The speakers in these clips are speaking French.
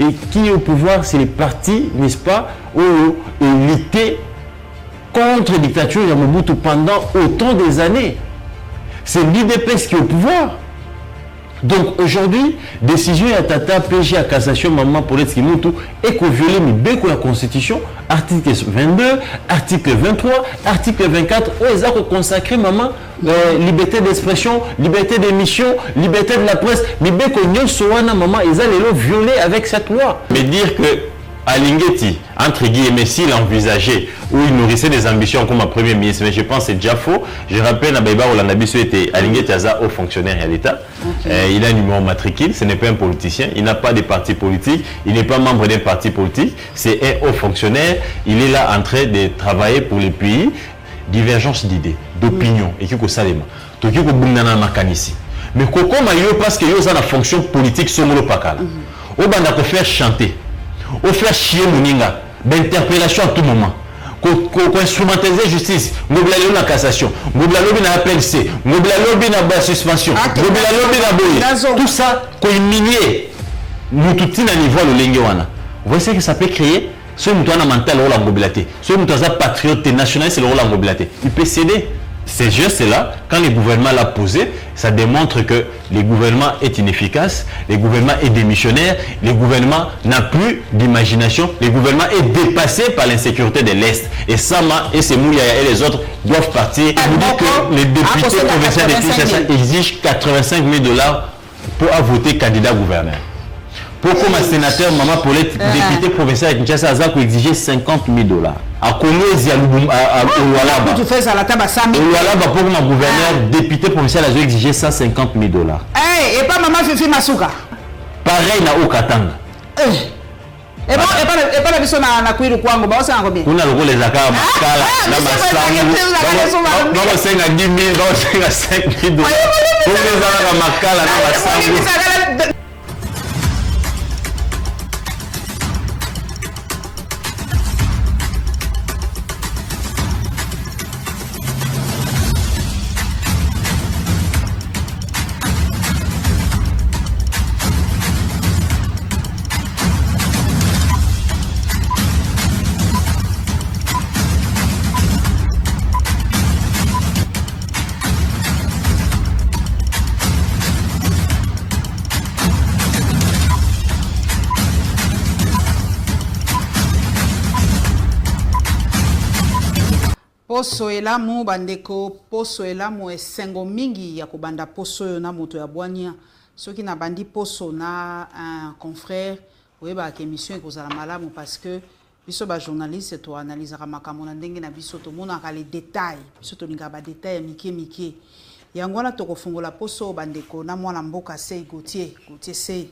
Et qui est au pouvoir, c'est les partis, n'est-ce pas, où lutté contre la dictature de Mobutu pendant autant des années. C'est l'UDPS qui est au pouvoir. Donc aujourd'hui, décision à Tata, PG à cassation, maman pour l'être Mobutu, et qu'on viole la Constitution, article 22, article 23, article 24, où ils ont consacré maman liberté d'expression, liberté d'émission, liberté de la presse, mais bien qu'on soit maman, ils ont violé avec cette loi. Mais dire que Alingeti, entre guillemets, s'il envisageait ou il nourrissait des ambitions comme un premier ministre, mais je pense que c'est déjà faux. Je rappelle, Nabaïba Olandabiso était Alingeti Aza, haut fonctionnaire à l'État. Il a un numéro matricule, ce n'est pas un politicien, il n'a pas de parti politique, il n'est pas membre d'un parti politique, c'est un haut fonctionnaire. Il est là en train de travailler pour le pays. Divergence d'idées, d'opinion, et qui est salema. Tout qui est bundana makanisi. Mais Koko Mayo, parce qu'il y a la fonction politique, somolo pakala. Au banda ko faire chanter. Au faire chier Mouninga, d'interpellation à tout moment. Qu'on instrumentaliser justice, nous blâlons la cassation, nous blâlons la APLC, nous blâlons la suspension, nous blâlons la tout ça, qu'on minier, nous tout à niveau le linguana. Vous voyez ce que ça peut créer? Ce qui est mental, c'est la mobilité. Ce qui est patriote national, c'est la mobilité. Il peut céder. Ces gestes-là, quand le gouvernement l'a posé, ça démontre que le gouvernement est inefficace, le gouvernement est démissionnaire, le gouvernement n'a plus d'imagination, le gouvernement est dépassé par l'insécurité de l'Est. Et Sama et Semouya et les autres doivent partir. On dit que les députés provinciaux de Kinshasa exigent 85 000 $ pour voter candidat gouverneur. Pourquoi ma sénateur, maman, pour les députés provinciaux de Kinshasa, a exigé 50 000 $. À Kolwezi, à Oualaba. Tu fais ça la table à 100 000. Oualaba, pour ma gouverneur, député provincial, a exigé 150 000 $. Et pas maman Fifi Masuka. Pareil, na Okatanga. Et pas la vision na Kwiru Kwango, bah c'est combien? On a le rôle des accords, Makala, na Masangu. Non, c'est à 10 000, non, c'est à 5 000 $. Pour les accords, Makala, na Masangu. Poso elamu bandeko, poso elamu esengo mingi ya kubanda poso yo na moto ya bwania. Soki na bandi poso na un confrère, oyeba ke émission ekozala malamu parce que biso ba journaliste to analyse makambo na ndenge na biso to mona ka les détails. Biso to linga ba détails mike. Yango wana to kofungola poso bandeko na mwana mboka Sei Gauthier Sei.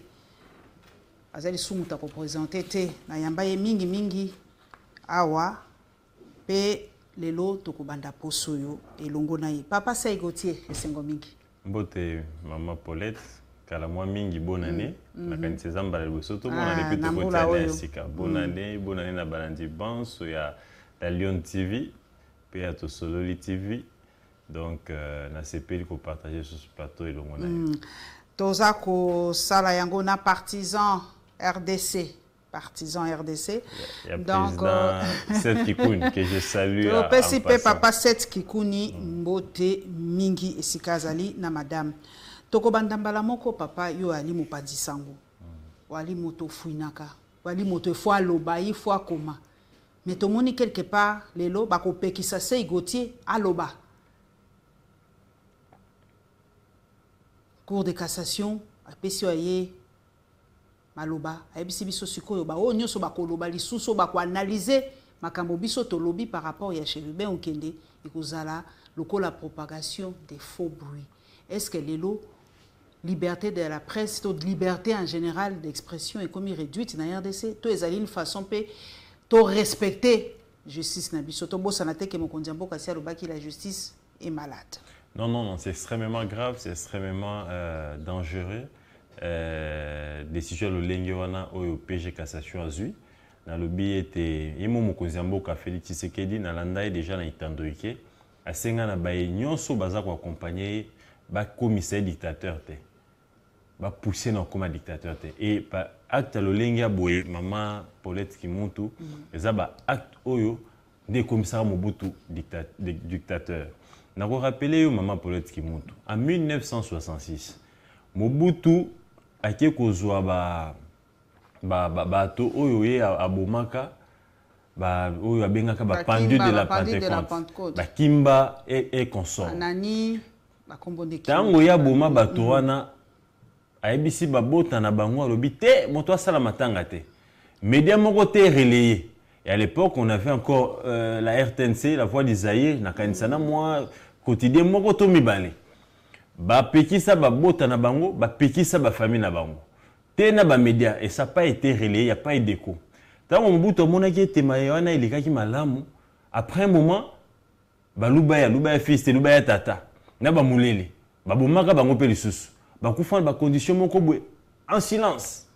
Azali sumuta ko présenter te na yamba ye mingi awa pe lelo tokobanda poso yo elongo na ye. Papa Sei Gauthier esengo mingi. Mbote maman Paulette kala mwa mingi bonne année na kanisa zambala bosoto mona depuis to kotia sika bonne année na balandi banso ya la Lion TV pe ya to Sololi TV donc na sepeli ko partager sur ce plateau elongo na ye. Toza ko sala yango na partisan RDC. Donc, Seth Kikuni, que je salue. Papa Seth Kikuni, mbote mingi esikazali na madame. Toko bandambala moko papa yo ali mopadi sango. Wali moto fuinaka. Wali moto fwa loba, fwa koma. Mais to moni quelque part, lelo bako pekisa Sei Gauthier aloba. Cour de cassation, apesi aye maloba ayebisi biso sikoyo ba o nyoso bakoloba lisuso bako analyser makambo biso to lobby par rapport ya Chérubin Okende ekozala lokola propagation des faux bruits. Est-ce que lelo liberté de la presse to liberté en général d'expression est comme réduite na RDC to ezali une façon pe to respecter justice na biso to bosana te ke mokonzi mboka si alobaki la justice est malade? Non, c'est extrêmement grave, c'est extrêmement dangereux. Décision le lengewana au PG cassation azui na lobby était yemo mokonzi mboka Félix Tshisekedi na landa déjà na itandrike asenga na baye nyonso baza ko accompagner ba commissaire dictateur te ba pousser dans comme dictateur et ba acte lolenga boye maman Paulette Kimuntu eza ba acte oyo des commissaires Mobutu dictateur. Na ko rappeler yo maman Paulette Kimuntu en 1966 Mobutu ake kozwa bato oyo ye abomaka oyo abengaka ba pendu de la Pentecôte ba kimba et consort nani ba kombo de kimba tango ya boma bato wana ayebisi babota na bango alobi te moto asala matanga te média moko te relayé. Et à l'époque, on avait encore la RTNC, la Voix d'Isaïe, na kanisana moi quotidien moko to mibale. Ba pekisa ba bota na bango, ba pekisa ba famille na bango. Te na ba média et ça n'a pas été relayé, il n'y a pas eu d'écho. Tant on bout mona ki temaye wana ilikaki malamu, après un moment ba lubaya fils te lubaya tata. Na ba mulele. Ba bomaka bango pe lisusu. Ba kufana ba condition moko bwe en silence.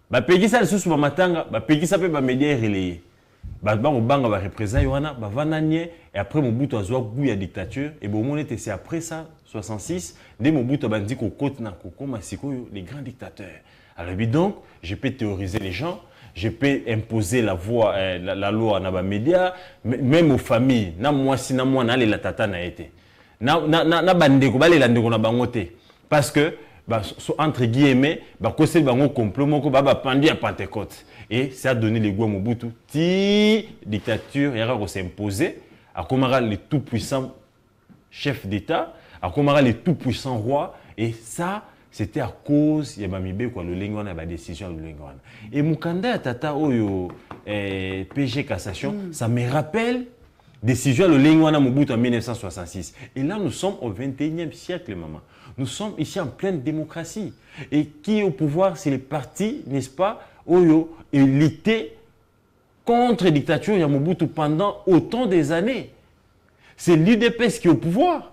Ba pekisa lisusu ba matanga, ba pekisa pe ba média relayé. Ba banga ba représenter wana, ba vananye et après Mobutu azwa goût ya dictature et bon mon était c'est après ça 66 dès Mobutu bandi ko côte na kokoma sikoyo les grands dictateurs. Alors donc, je peux théoriser les gens, je peux imposer la voix la loi na ba média même aux familles, na moi si na moi na les la tata na été. Na bandeko ba les landeko na bango te parce que entre guillemets, c'est un complot, pendu à Pentecôte. Et ça a donné le goût à Mobutu. Si dictature, il y a s'imposer, à Komara le tout-puissant chef d'État, à Komara le tout-puissant roi. Et ça, c'était à cause, il y a le Lingwana, la décision de Lingwana. Et Mukanda Tata Oyo, PG Cassation, ça me rappelle décision de Lingwana Mobutu en 1966. Et là, nous sommes au 21e siècle, maman. Nous sommes ici en pleine démocratie. Et qui est au pouvoir, c'est les partis, n'est-ce pas, Oyo, élité contre la dictature de Mobutu pendant autant des années. C'est l'UDPS qui est au pouvoir.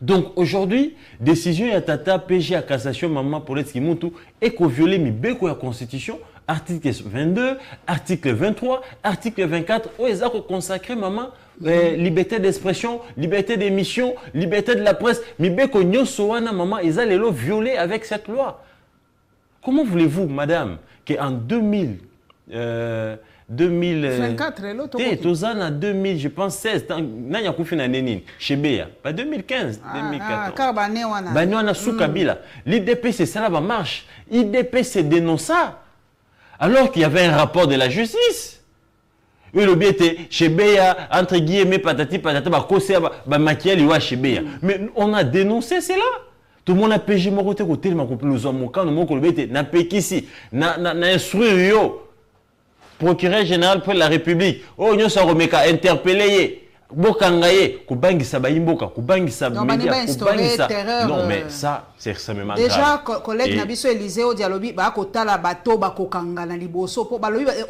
Donc aujourd'hui, décision de Tata, PG à cassation, maman Paulette Kimuntu, et qu'on viole la Constitution, article 22, article 23, article 24, où ils ont consacré, maman, liberté d'expression, liberté d'émission, liberté de la presse. Mibeko nyosoana, maman, ils ont violé avec cette loi. Comment voulez-vous, madame, qu'en 24, en 2000, je pense 16, nanya kufina nenini, Chebeya, pas 2015, 2014. Banewana sous Kabila. L'IDP c'est ça la marche. L'IDP c'est dénonça. Alors qu'il y avait un rapport de la justice. Oui, le bien était Chebeya, entre guillemets, patati patata, maquillage, Chebeya. Mais on a dénoncé cela. Tout le monde a payé mon côté, tellement qu'on peut nous en moquer, nous moquons le bête, n'a pas ici, n'a instruit yo. Procureur général pour la République, oh, nous sommes interpellés. Bokangaye, kubangisa baimboka, kubangisa média, kubangisa. Non, mais ça, c'est extrêmement grave. Déjà, collègue Nabiso Élisée au dialogue, ba kota la bateau, ba kokanga na liboso,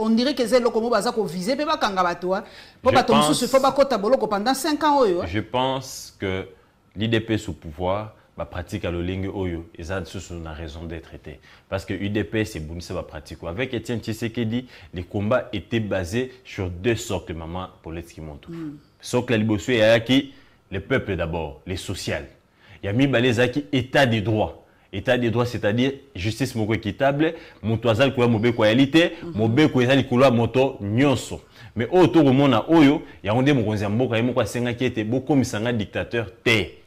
on dirait que c'est le comme baza ko viser, pe ba kanga bateau, pour ba tomsu se faut ba kota boloko pendant 5 ans oyo. Je pense que l'IDP sous pouvoir ba pratique à l'olingue oyo et ça on a raison d'être traité parce que l'UDP c'est bon ça va pratiquer avec Étienne Tshisekedi les combats étaient basés sur deux socles maman Paulette Kimuntu. Socle liboso et qui le peuple d'abord les sociales. Il y a mis balezaki état des droits. État des droits c'est-à-dire justice moko équitable, motoazal kwa mobe kwa qualité, mobe kwa ezali kulwa moto nyonso. Mais autour mona oyo ya onde mokonzi mboka yemo kwa senga qui était beaucoup misanga dictateur té.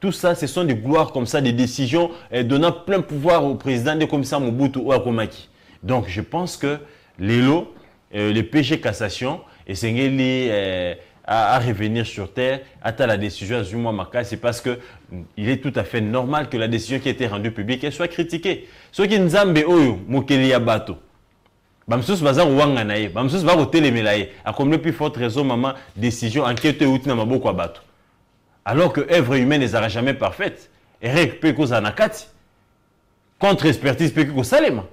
Tout ça, ce sont des gloires comme ça, des décisions donnant plein pouvoir au président des commissaires Mobutu ou Akomaki. Donc, je pense que l'élo, le PG Cassation, et Sengeli à revenir sur terre, à la décision de Zuma Maka, c'est parce que il est tout à fait normal que la décision qui a été rendue publique elle soit critiquée. Ceux qui nzambe oyo mokeli ya bato. Bamsus bazar wanga nae, bamsus ba hotel melaye, a comme le plus forte raison maman décision enquête outi na maboko bato. Alors que œuvre humaine ne sera jamais parfaite. Erek pe ko zanakati. Contre expertise pe ko salema.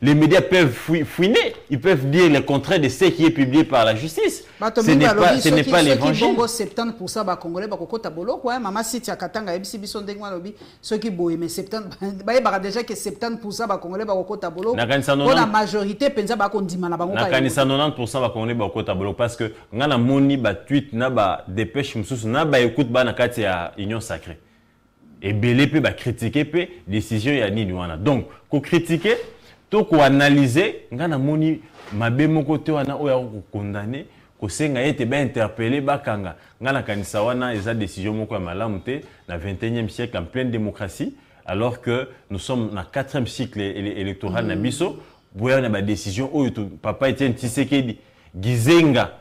Les médias peuvent fouiner, ils peuvent dire le contraire de ce qui est publié par la justice. Ce n'est pas l'évangile. Ceux qui 70% ba Congolais ba kokota boloko maman siti akatanga ebisi biso ndengwa lobi ceux qui boye mais 70 ba déjà que 70% ba Congolais ba kokota boloko. Pour la majorité penza ba kondima na bango ba. Na kanisa 90% ba Congolais ba kokota boloko parce que ngana moni ba tweet na ba dépêche mususu na ba écoute ba na kati ya union sacrée. Et belé peut ba critiquer peut décision ya nini wana. Donc ko critiquer to ko analyser ngana moni mabe moko te wana oya ko condamner ko senga ete ba interpeller ba kanga ngana kanisa wana eza décision moko ya malamu te na 21e siècle en pleine démocratie alors que nous sommes na 4e cycle électoral na biso boya na ba décision oyo papa Etienne Tshisekedi gizenga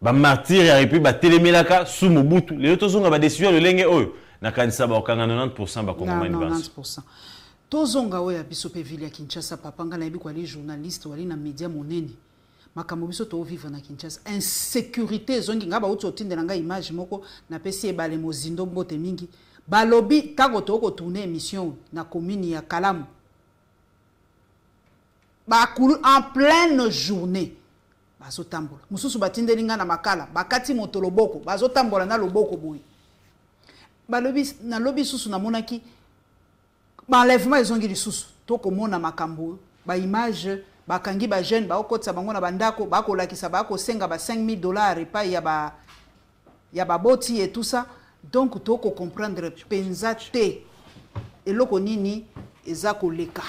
ba martyr ya république ba telemelaka sous Mobutu les autres zonga ba décision le lenge oyo na kanisa ba okanga 90% ba kongomani banso 90%. Tozonga oya biso pe ville ya Kinshasa papa nga na yebi kwa les journalistes wali na média monene makambo biso to vivre na Kinshasa insécurité zongi nga ba utotindela nga image moko na pesi ebale mozindo mbote mingi balobi tango to ko tourner émission na commune ya Kalamu ba kulu en pleine journée bazo tambola mususu batindeli nga na makala bakati moto loboko bazo tambola na loboko boy balobi na lobi susu na monaki enlèvement ils ont dit sous to komona makambo ba image ba kangi ba jeune ba okotsa bango na bandako ba ko lakisa ba ko senga ba $5,000 pa ya ba boti et tout ça donc to ko comprendre penza te eloko nini eza ko leka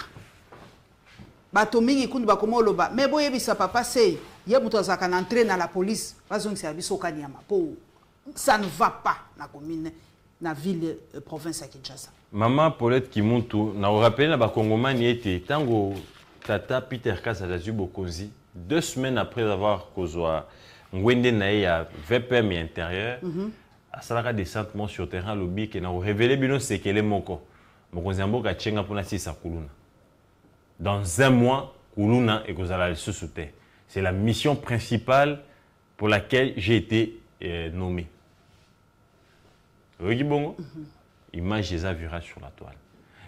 bato mingi kundu ba komoloba mais boye bisa papa sey ye muto azaka na entrer na la police bazong service okanyama po ça ne va pas na commune na ville province ya Kinshasa. Maman Paulette Kimuntu, na rappelé na ba Congomani était tango tata Peter Kasadazu Bokonzi 2 semaines après avoir kozwa ngwende na ya VPM intérieur a salaka descentement sur terrain lobby que na révélé bino sekele moko mokonzi mboka chenga pona sisa kuluna. Dans 1 mois kuluna et kozala le sous-souté. C'est la mission principale pour laquelle j'ai été nommé. Oki bongo image des virage sur la toile.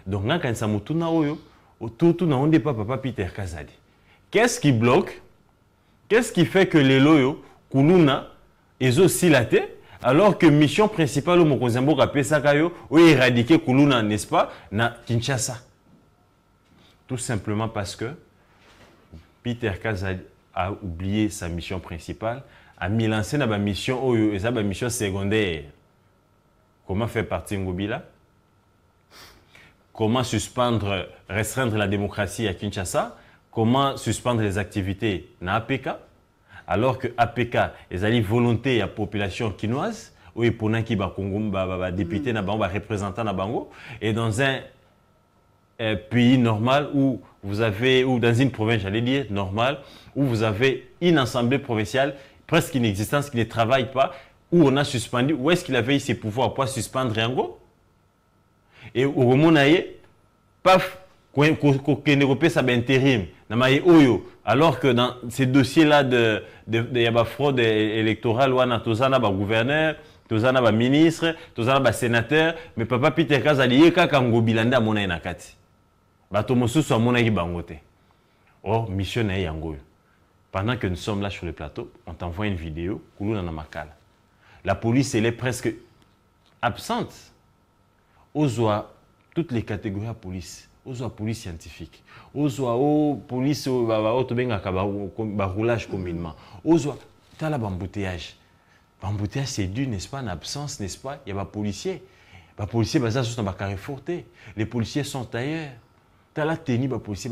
Donc là quand ça mutuna oyo autour na onde pas papa Peter Kazadi. Qu'est-ce qui bloque? Qu'est-ce qui fait que les loyo kuluna ezo silate alors que mission principale au Mokonzambo ka pesaka yo ou éradiquer kuluna n'est-ce pas na Kinshasa? Tout simplement parce que Peter Kazadi a oublié sa mission principale, a mis lancé na ba mission oyo eza ba mission secondaire. Comment faire partie Ngobila? Comment suspendre, restreindre la démocratie à Kinshasa? Comment suspendre les activités na APK? Alors que APK est une volonté de la population quinoise, ou pour qui ba Congo ba député na bango, ba représentant na bango, et dans un pays normal où vous avez, ou dans une province, j'allais dire normale, où vous avez une assemblée provinciale presque inexistante qui ne travaille pas, où on a suspendu, où est-ce qu'il avait eu ses pouvoirs pour suspendre Yango? Et au moment où paf, ça intérim, alors que dans ces dossiers-là de fraude électorale, on a Tozana gouverneur, Tozana ministre, Tozana sénateur, mais papa Peter Kazali, Kakango Bilanda Mona Nakati. Batomosu soit Mona Bangote. Or, mission est Yango. Pendant que nous sommes là sur le plateau, on t'envoie une vidéo, Koulou Nanamakala. La police, elle est presque absente. Ozoa, toutes les catégories de police. Ozoa, police scientifique. Ozoa, police, roulage communément. Ozoa, tu as la bambouteillage. Bambouteillage, c'est dû, n'est-ce pas, en absence, n'est-ce pas? Il y a des policiers. Les policiers, ils sont dans Carrefour. Les policiers sont ailleurs. Tu as la tenue, les policiers,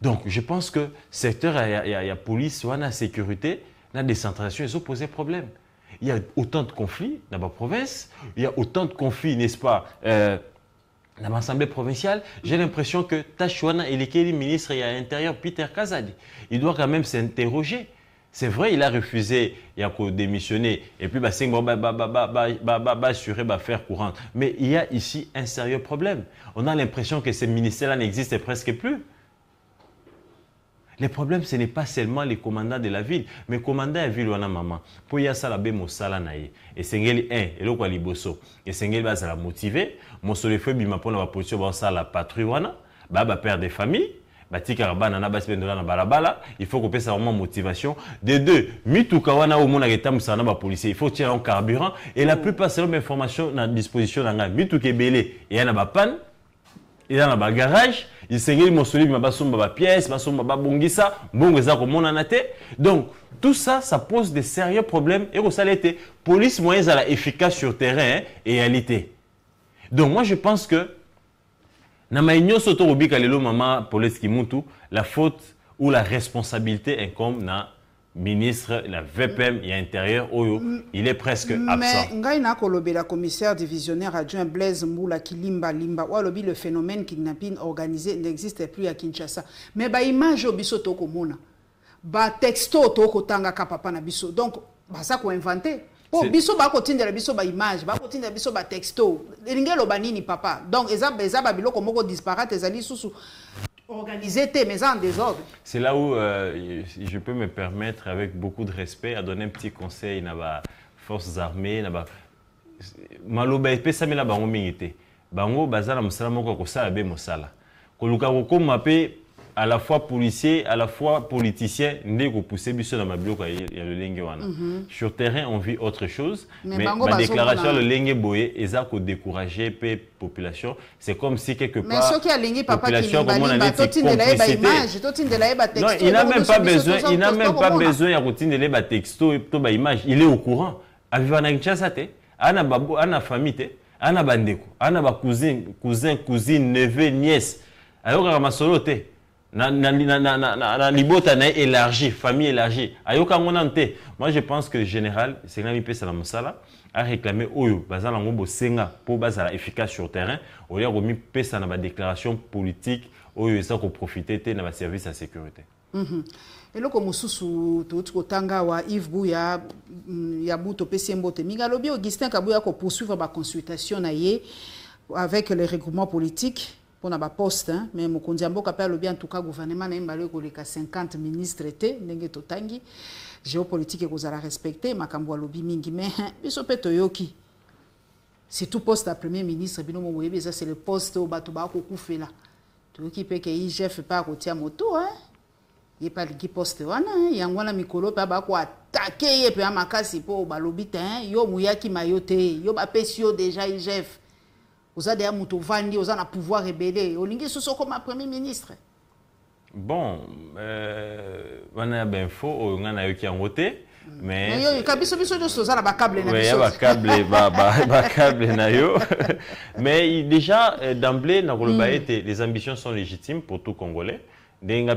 donc, je pense que secteur, il y a police, il y a la sécurité, la décentralisation, ils ont posé problème. Il y a autant de conflits dans la province, il y a autant de conflits, n'est-ce pas, dans l'Assemblée provinciale. J'ai l'impression que Tachouana et les ministres et à l'intérieur, Peter Kazadi, il doit quand même s'interroger. C'est vrai, il a refusé, il a démissionné, et puis assurer, faire courante. Mais il y a ici un sérieux problème. On a l'impression que ces ministères-là n'existent presque plus. Le problème, ce n'est pas seulement les commandants de la ville, mais les commandants de la ville, maman. Pour y avoir be mosala naie. Et c'est et le liboso. Et c'est la motivé. Mon solefeu bima pour la position la patrouille wana. père des familles. Batika bana na baspendola na balabala, il faut qu'on ça vraiment motivation. De deux, mituka wana au mona geta musana ba policier, il faut tirer un carburant et la plupart selon mes informations à disposition na mituka belé et y a na ba panne, il y a na ba garage, il s'engage mo solide ma basomba ba pièces, basomba ba bongisa, bongo za ko mona na té. Donc tout ça ça pose de sérieux problèmes et ko ça l'été police moyens à la efficace sur terrain et réalité. Donc moi je pense que na maïnyo soto robika lelo mama police kimuntu la faute ou la responsabilité incombe na ministre la VPM et intérieur oyo il est presque absent. Mais ngai na kolobela commissaire divisionnaire adjoint Blaise Mboula Kilimba Limba ou lobi le phénomène kidnapping organisé n'existe plus à Kinshasa. Mais ba image obiso to komona. Ba texto to kotanga ka papa na biso. Donc ba ça ko inventer. Oh, biso ba kotindela biso ba image, ba kotindela biso ba texto. Elingelo banini papa. Donc eza ba biloko moko disparate ezali susu organisé mais en désordre. C'est là où je peux me permettre avec beaucoup de respect à donner un petit conseil na ba forces armées na ba maloba epesa mela bango mingité. Bango bazala musala moko ko sala be mosala. Ko luka ko koma pe à la fois policier, à la fois politicien, ndé ko pousser biso na mabiloko ya le lenge wana. Sur terrain, on vit autre chose, mais ma déclaration le lenge boye eza ko décourager pe population, c'est comme si quelque part mais ceux qui a lenge papa qui limba totindela ba image, totindela ba texto. Non, il n'a même pas besoin, il n'a même pas besoin ya totindela ba texto to ba image, il est au courant. Aviva na Kinshasa te, ana babu, ana famille te, ana bandeko, ana ba cousine, neveu, nièce. Alors ka masolo te. Na libota na élargi, famille élargie. Ayoka ngonante. Moi je pense que le général, c'est là pesa la mosala a réclamé oyo bazala ngombo senga pour bazala efficace sur terrain. Oya remis pesa na ba déclaration politique oyo esa ko profiter te na ba service à sécurité. Eloko mosusu to kotanga wa Yves Bouya ya buto pesembo te mingalobi Augustin Kabuya ko poursuivre ba consultation na ye avec les regroupements politiques. Pour na poste hein mais mokonzi mboka pa lobi en tout cas gouvernement na mbalo ko leka 50 ministres te ndenge totangi géopolitique ko zala respecter makambo lobi mingi mais biso peto yoki c'est tout poste à premier ministre bino mo yebe ça c'est le poste au bato ba ko kufela to yoki pe ke IGF pa ko tia moto hein il pas li poste wana yango na mikolo pa ba ko attaquer ye pe amakasi po ba lobi te yo muyaki mayote yo ba pesio déjà IGF. Vous avez un vandi, vous avez un pouvoir rebelle. Vous avez un comme premier ministre. Bon, on a bien faux, on a eu qui a voté. Mais il y a câble. Mais déjà, d'emblée, les ambitions sont légitimes pour tout Congolais. Ma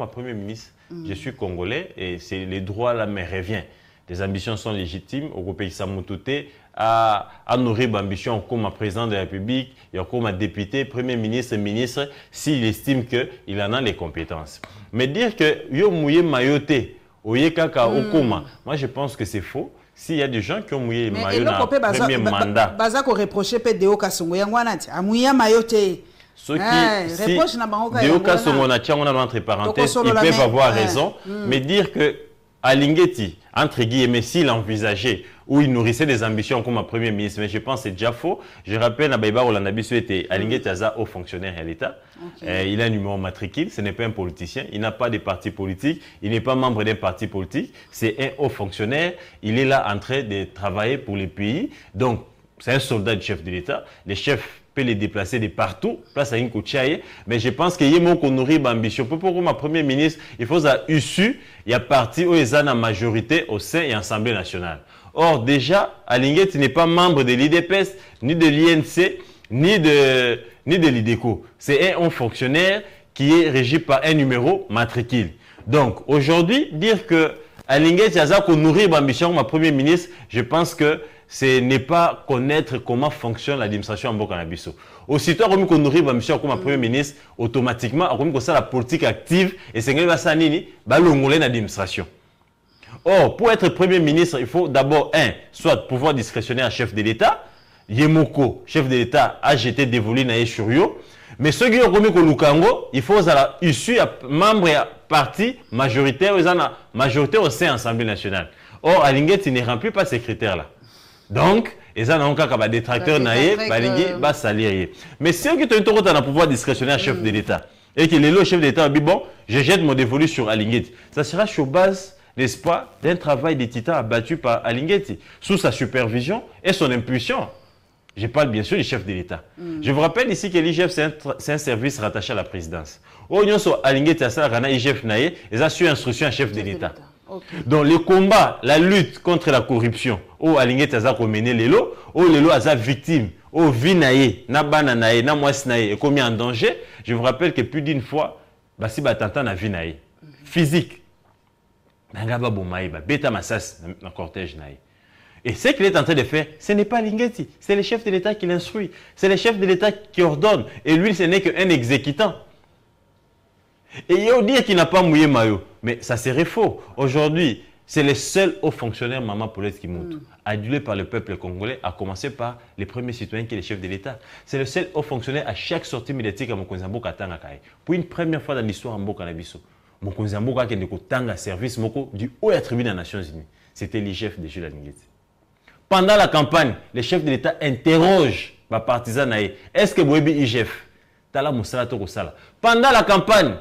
premier ministre, je suis Congolais et les droits là me reviennent. Les ambitions sont légitimes. Au pays Samoutoute à nourrir l'ambition comme président de la République, comme député, premier ministre, ministre, s'il estime qu'il en a les compétences. Mais dire que yo mouillé mayoté, oye kaka okoma, moi je pense que c'est faux. S'il y a des gens qui ont mouillé le maillot dans le premier mandat. Baza ko reprocher pe Deo Kasongo yangwana ti amouya mayoté. Ceux qui Deo Kasongo na tia on a entre parenthèses, ils peuvent avoir raison, mais dire que Alingeti, entre guillemets, s'il envisageait ou il nourrissait des ambitions comme un premier ministre, mais je pense que c'est déjà faux. Je rappelle, Nabaïba Rolandabiso était Alingeti Aza, haut fonctionnaire à l'État. Il a un numéro matricule, ce n'est pas un politicien, il n'a pas de parti politique, il n'est pas membre d'un parti politique, c'est un haut fonctionnaire, il est là en train de travailler pour le pays. Donc, c'est un soldat du chef de l'État. Les chefs peut les déplacer de partout, place à une Kouchiaye, mais je pense qu'il y a mon qu'on nourrit l'ambition. Pour ma premier ministre, il faut ça issu, il y a parti où il y a une majorité au sein de l'Assemblée nationale. Or, déjà, Alingeti n'est pas membre de l'IDPS, ni de l'INC, ni de l'IDECO. C'est un fonctionnaire qui est régi par un numéro matricule. Donc, aujourd'hui, dire que Alingeti a qu'on nourrit l'ambition, ma premier ministre, je pense que ce n'est pas connaître comment fonctionne l'administration en Bokanabiso. Aussitôt qu'on nourrit la mission comme premier ministre, automatiquement, on ça la politique active et c'est l'administration. Or, pour être premier ministre, il faut d'abord, soit pouvoir discrétionnaire à chef de l'État, Yemoko, chef de l'État, a jeté dévolu na sur yo, mais ceux qui ont remis au Lukango, il faut la issue à membre et parti majoritaire, majoritaire au sein de l'Assemblée nationale. Or, Alingeti ne remplit pas ces critères-là. Donc, Et ça, on a des détracteurs naïfs, bah salir. Mais si on a un pouvoir discrétionnaire chef de l'État, et que le chef de l'État dit bon, je jette mon dévolu sur Alinguetti, ça sera sur base, n'est-ce pas, d'un travail de titan abattu par Alinguetti, sous sa supervision et son impulsion. Je parle bien sûr du chef de l'État. Je vous rappelle ici que l'IGF, c'est un service rattaché à la présidence. Au niveau sur Alinguetti, IGF naïe, ils assurent instruction à chef de l'État. Okay. Donc le combat, la lutte contre la corruption, où Alinguetti a mené les lots, où les lots a victime, où Vinaye, Nabana naïe, Namwas naïe, est commis en danger. Je vous rappelle que plus d'une fois, si Batanta na Vinaye, physique, Nangaba Boumaï, Beta Massas, dans le cortège naïe. Et ce qu'il est en train de faire, ce n'est pas Alinguetti, c'est le chef de l'État qui l'instruit, c'est le chef de l'État qui ordonne, et lui, ce n'est qu'un exécutant. Et il y a dire qu'il n'a pas mouillé maillot, mais ça serait faux. Aujourd'hui, c'est le seul haut fonctionnaire, Maman Paulette, qui monte, adulé par le peuple congolais, à commencer par les premiers citoyens qui est le chef de l'État. C'est le seul haut fonctionnaire à chaque sortie médiatique à Mokonzambo Katanga. Pour une première fois dans l'histoire en Mboka Nabiso, Mokonzambo Katanga service du haut attribut des Nations Unies. C'était l'IGF de Jules Alinguetti. Pendant la campagne, le chef de l'État interroge les partisans. Est-ce que vous avez IGF? Pendant la campagne,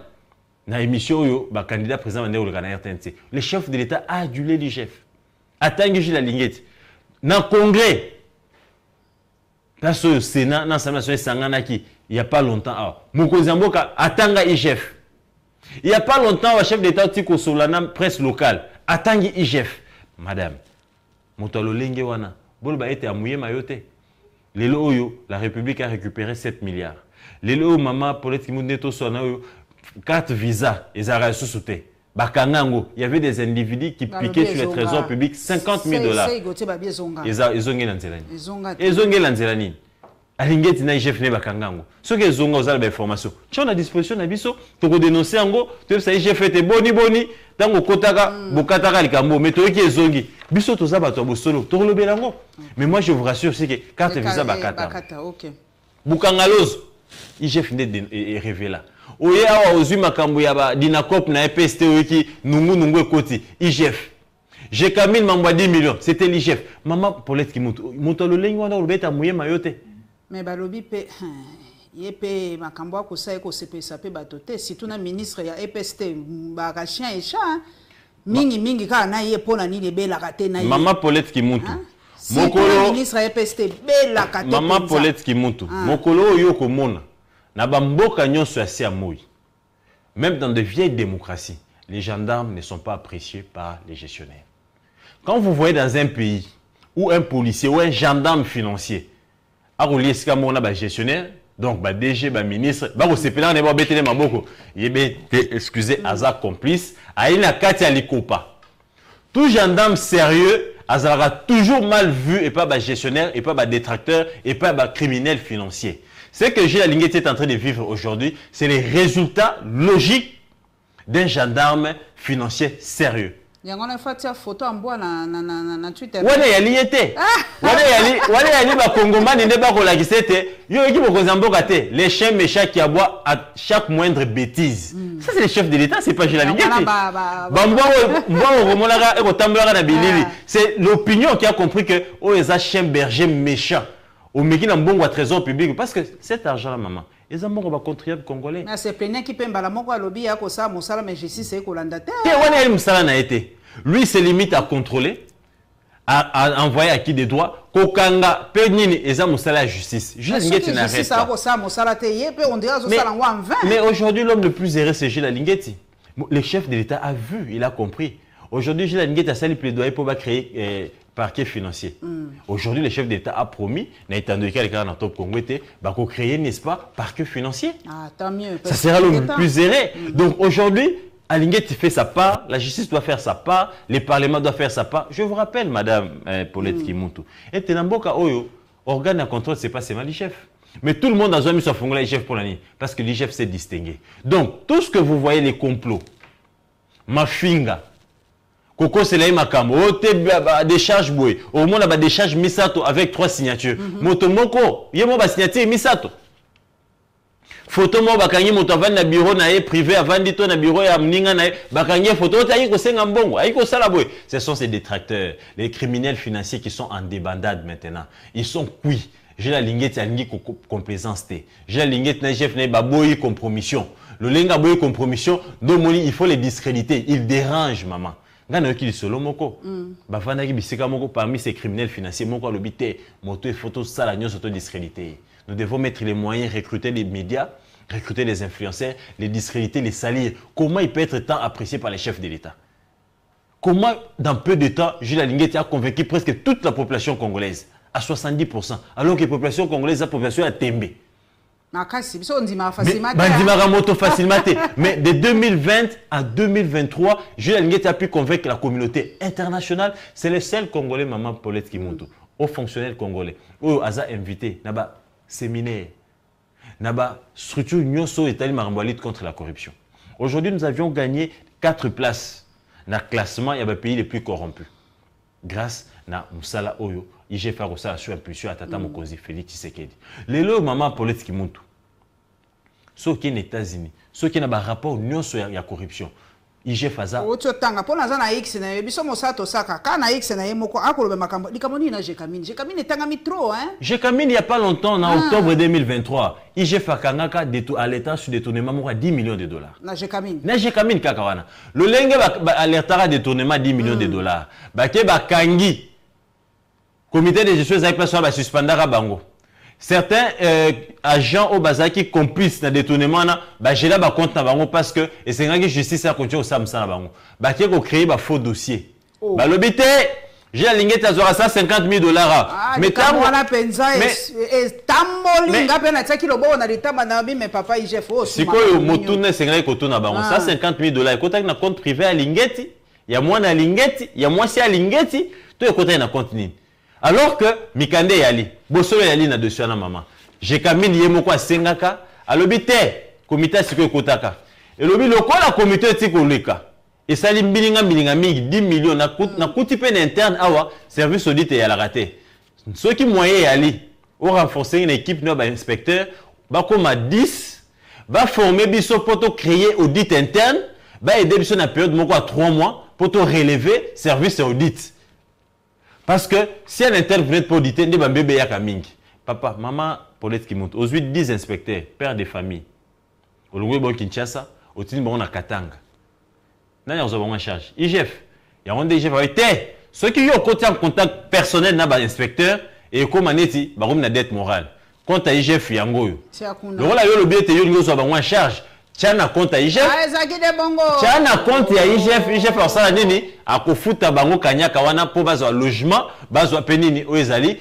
dans l'émission, le candidat président le chef de l'État a adulé l'IGF. Attends Jules Alinguetti. Dans le Congrès, dans le Sénat, dans l'Assemblée nationale, il n'y a pas longtemps, Mokonzamboka attend l'IGF. Il n'y a pas longtemps, le chef d'État Tiko Solana, presse locale, attend l'IGF. Madame, Motalo Lenge wana, bolba ete amouye mayote. Lelo oyo, la République a récupéré 7 milliards. Lelo maman Paulette Kimundeto Sona oyo, 4 visas, ils ont reçu sauté. Bakangango, il y avait des individus qui piquaient sur les trésors publics 50 000 $. Ils ont gagné l'anzelani. Alinguetti na IGF ne bakangango. Ce que ils ont aux informations. Tu as la disposition d'abisso, tu peux dénoncer ango, tu sais IGF était boni, tango kotaka, bokataka likambo, mais tu es zongi. Biso to zaba to bosolo, to le belango. Mais moi je vous rassure c'est que carte visa bakata. OK. Bukangalos, IGF est révélé. Oye awa ozui makambo ya ba dinakop na EPST wiki nungu ekoti IGF. J'ai Camille mambwa 10 millions, c'était l'IGF. Maman Paulette Kimutu, motolo lengi wana olbeta muye mayote. Mais balobi pe yepe makambo akosa eko sepesa pe batote surtout na ministre ya EPST ba chien et chat mingi ka na ye pona ni le bela kate na ye. Maman Paulette Kimutu. Mokolo ministre ya EPST bela kate. Maman Paulette Kimutu. Mokolo oyo komona. Na bamboka nyonso ya moi. Même dans de vieilles démocraties, les gendarmes ne sont pas appréciés par les gestionnaires. Quand vous voyez dans un pays où un policier ou un gendarme financier a relié ce qu'on gestionnaire, donc DG, ministre, excusez, Azar complice, a une carte à l'ICOPA. Tout gendarme sérieux, Azar a toujours mal vu et pas gestionnaire, et pas détracteur, et pas criminel financier. Ce que Jules Alinguetti est en train de vivre aujourd'hui, c'est les résultats logiques d'un gendarme financier sérieux. Il y a une photo en bois na Twitter. Wale yali était. Wale yali ba Congomani ne ba ko la gisete. Yo équipe Mokonzamboka te. Les chiens méchants qui aboient à chaque moindre bêtise. Ça c'est le chef de l'État, c'est pas Jules Alinguetti. C'est l'opinion qui a compris que oh les chiens bergers méchants. Au Mekina Mbongo à trésor public parce que cet argent là maman ils ont un contribuable congolais. Mais c'est plein qui peut mbala moko lobby ya ko sa mosala mais justice c'est kolanda te. Wana mosala na été. Lui se limite à contrôler à envoyer à qui des droits kokanga pe nini eza mosala justice. Jules Alinguetti n'arrête pas. Mais aujourd'hui l'homme le plus heureux c'est Jules Alinguetti. Le chef de l'État a vu, il a compris. Aujourd'hui Jules Alinguetti a sali plaidoyer pour créer parquet financier. Aujourd'hui, le chef d'État a promis, de créer, n'est-ce pas, parquet financier. Ah, tant mieux. Ça sera le plus erré. Donc aujourd'hui, Alinguetti fait sa part, la justice doit faire sa part, le Parlement doit faire sa part. Je vous rappelle, Madame Paulette Kimuntu, et Tenamboka Oyo, organe de contrôle, c'est pas seulement l'IGF. Mais tout le monde a mis son fonds l'IGF pour l'année, parce que l'IGF s'est distingué. Donc, tout ce que vous voyez, les complots, Mafinga, Koko Selaï Makamo, décharge boué. Au moins, on a décharge Misato avec 3 signatures. Motomoko, il y a une signature Misato. photo mo bakangi moto avandi na bureau na ye privé avandi to na bureau ya mninga na ye bakangi photo ta yiko senga mbongo ayiko sala boy. Ce sont ces détracteurs, les criminels financiers qui sont en débandade maintenant. Ils sont cuits. J'ai la lingette à lingi complaisance té. J'ai la lingette na chef na baboyi compromission. Le lenga boy compromission donc il faut les discréditer, ils dérangent maman. Ngana ki solo moko. Bavanda ki bisika moko parmi ces criminels financiers moko lobité moto et photo sala nyo auto discréditer. Nous devons mettre les moyens, recruter les médias, recruter les influenceurs, les discréditer, les salir. Comment il peut être tant apprécié par les chefs de l'État? Comment, dans peu de temps, Jules Linguetti a convaincu presque toute la population congolaise, à 70%, alors que la population congolaise, la population a tombé. Mais de 2020 à 2023, Jules Linguetti a pu convaincre la communauté internationale. C'est le seul Congolais, Maman Paulette Kimuntu, aux fonctionnaires congolais, aux invités, naba séminaire, naba structure nyonso etali makambo lutte contre la corruption. Aujourd'hui, nous avions gagné 4 places dans le classement des pays les plus corrompus. Grâce à Moussala Oyo, IGF a reçu sur impulsion à Tata Mokonzi Félix Tshisekedi. Lelo Maman Paulette Kimuntu. Ceux qui sont aux États-Unis, ceux qui ont un rapport nyonso ya corruption. IGF aza. Ototanga pona za na X na biso mosato saka kana X na yemoko akolobe makambo likamoni na Jekamine tanga mitro hein. Jekamine il y a pas longtemps en octobre 2023, IGF akangaka à l'état sur détournement moko 10 millions de dollars. Na Jekamine. Na Jekamine kaka wana. Le lenge alertara détournement 10 millions de dollars. Bake bakangi. Comité de gestion za place ba suspendara bango. Certains agents au Bazaki complices dans le détournement, j'ai là ba compte na bango parce que et c'est que justice a continué au samsa na bango. Ba qui ko créer ba faux dossier. Ba lobité, j'ai la ligne tazora ça 50 000 $. Mais tant wana penza et tamboli ngape na tsaki lobo na litamba na bi mais papa IGF aussi. Sikoyo motune c'est ko tuna bango ça 50 000 $. Kota na compte privé à Lingeti, il y a moi na Lingeti, il y a moi si à Lingeti, to kota na compte nini. Alors que Mikande Yali, Bosolo Yali na dessus na maman. Jekamine yemoko asengaka, alobite comité siko kotaka. Et lobi loko la comité tiko leka. Et sali mbilinga mingi 10 millions na kuti pe interne awa service audit ya la raté. Ceux qui moyen Yali ont renforcé une équipe no ba inspecteur, ba koma 10, va former biso poto créer audit interne, ba aider biso na période moko à 3 mois poto relever service audit. Parce que si un interne venait pour auditer, il y a un bébé à Kamingi. Papa, maman, Paulette qui monte. Aux 10 inspecteurs, pères de famille. Au Lungwe bon Kinshasa, au Tini bon à Katanga. Nan y a en charge. IGF. Il y a un IGF avec ceux qui ont côté en contact personnel n'a pas inspecteur et comme aneti, bah comme na dette morale. Quand à IGF yango. Le rôle a eu le bien te yo soit en charge. Tiana compte à IGF. Tiana compte à IGF. IGF a ça nini a kofuta bango kanyaka wana po bazwa logement, bazwa penini oezali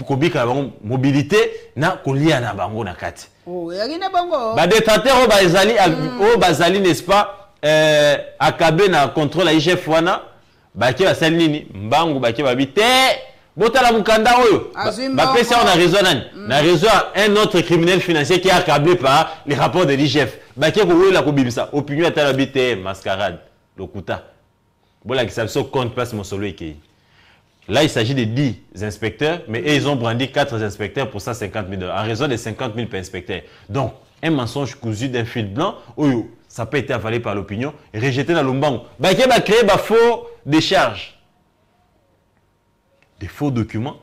kobika bango mobilité na kolia na bango na kati. Oh, yagine bango. Ba détenteur o bazali o bazali n'est-ce pas akabe na contrôle à IGF wana ba ke basali nini mbangu ba ke babite botala mukanda oyo ba pesa on a raison na raison un autre criminel financier qui est accablé par les rapports de l'IGF ba ke ko la ko bibisa opinion atala bite mascarade lokuta bola qui ça so compte place mon solo ekei. Là il s'agit de 10 inspecteurs mais ils ont brandi 4 inspecteurs pour 150 000 $ en raison de 50 000 per inspecteur. Donc un mensonge cousu d'un fil blanc oyo ça peut être avalé par l'opinion et rejeté dans l'ombango. Ba ke ba créer ba faux décharge. Des faux documents.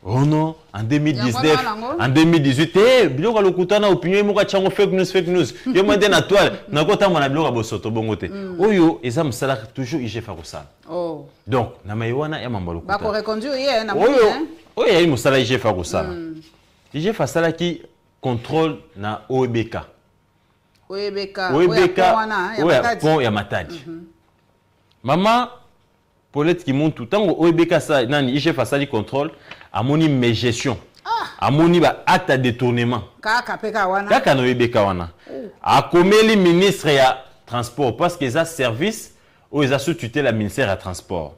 Oh non, en 2019, en 2018, biloko lokutana opinion moka chango fake news. Yo mande na toile, na kota mona biloko bosoto bongote. Oyo eza musala toujours IGF fa. Oh. Donc na mayiwana ya mamba lokuta. Ba ko reconduire hier na oyo. Oyo ya musala IGF fa. IGF fa sala ki contrôle na OEBK. OEBK pont ya Matadi. Maman Paulette qui monte tout le temps, OEBK ça, IGF a ça du contrôle, a moni mes gestion, a moni ba acte de détournement. Kaka no OEBK wana. A komeli ministre ya transport parce que ça service ou ils a sous tutelle la ministère ya transport.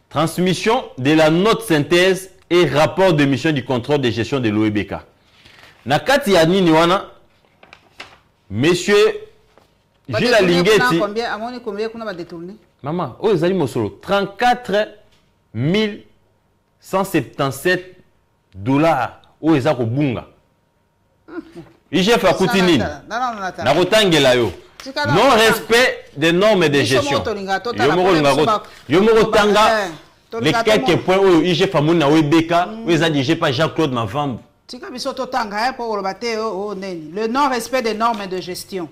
Transmission de la note synthèse et rapport de mission du contrôle de gestion de l'OEBK. Na kati ya nini wana monsieur Gilles Lingeti. Combien qu'on a détourné? Maman, oh, ils ont 34 177 $. Oh, ils ont bunga. IGF a coûté nini. Na kotangela yo. Non respect des normes de gestion. Yo mo tanga les quelques points où IGF a mona webeka, où ils a dit pas Jean-Claude Mavambu. Le non-respect des normes de gestion,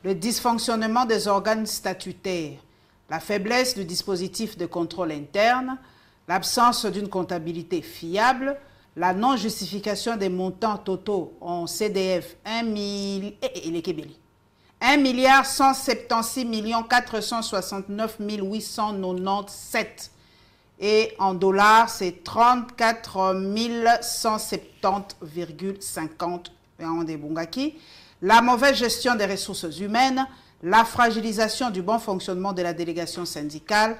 le dysfonctionnement des organes statutaires, la faiblesse du dispositif de contrôle interne, l'absence d'une comptabilité fiable, la non-justification des montants totaux en CDF 1 milliard 176 469 897 et en dollars c'est 34 170,50 la mauvaise gestion des ressources humaines, la fragilisation du bon fonctionnement de la délégation syndicale,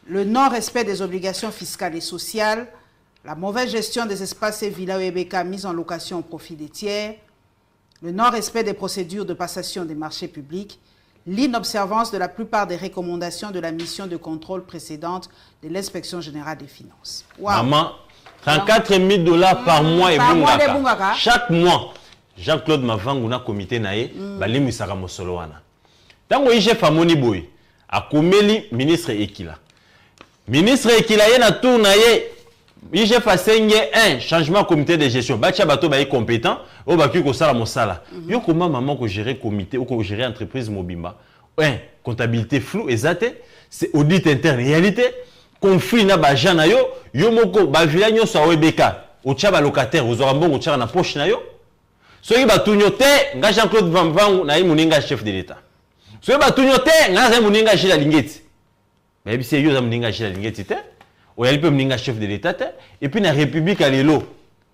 le non-respect des obligations fiscales et sociales, la mauvaise gestion des espaces et villas EBK mis en location au profit des tiers, le non-respect des procédures de passation des marchés publics, l'inobservance de la plupart des recommandations de la mission de contrôle précédente de l'inspection générale des finances. Wow. Maman, 34 000 $ par mois et bungaka. Chaque mois, Jean-Claude Mavambu na comité nae, balimi saka mosolo wana. Tango IGF amoni boy, akomeli ministre Ekila. Ministre Ekila ye na tour nae, IGF a signé un changement comité de gestion. Bacha bato ba compétent, o ba ki ko sala mosala. Yo comment maman ko gérer comité ou ko gérer entreprise mobimba. Un, comptabilité floue exacte, c'est audit interne réalité, conflit na ba jana yo, yo moko ba villa nyoso webeka, o tcha ba locataire, o zora mbongo tcha na poche na yo. Soki ba tunyote, nga Jean-Claude Mavambu na muninga chef de l'état. Soki ba tunyote, nga za muninga chila lingeti. Mais bi c'est yo za muninga chila lingeti te. O yali pe muninga chef de l'état te. Et puis na république à lelo.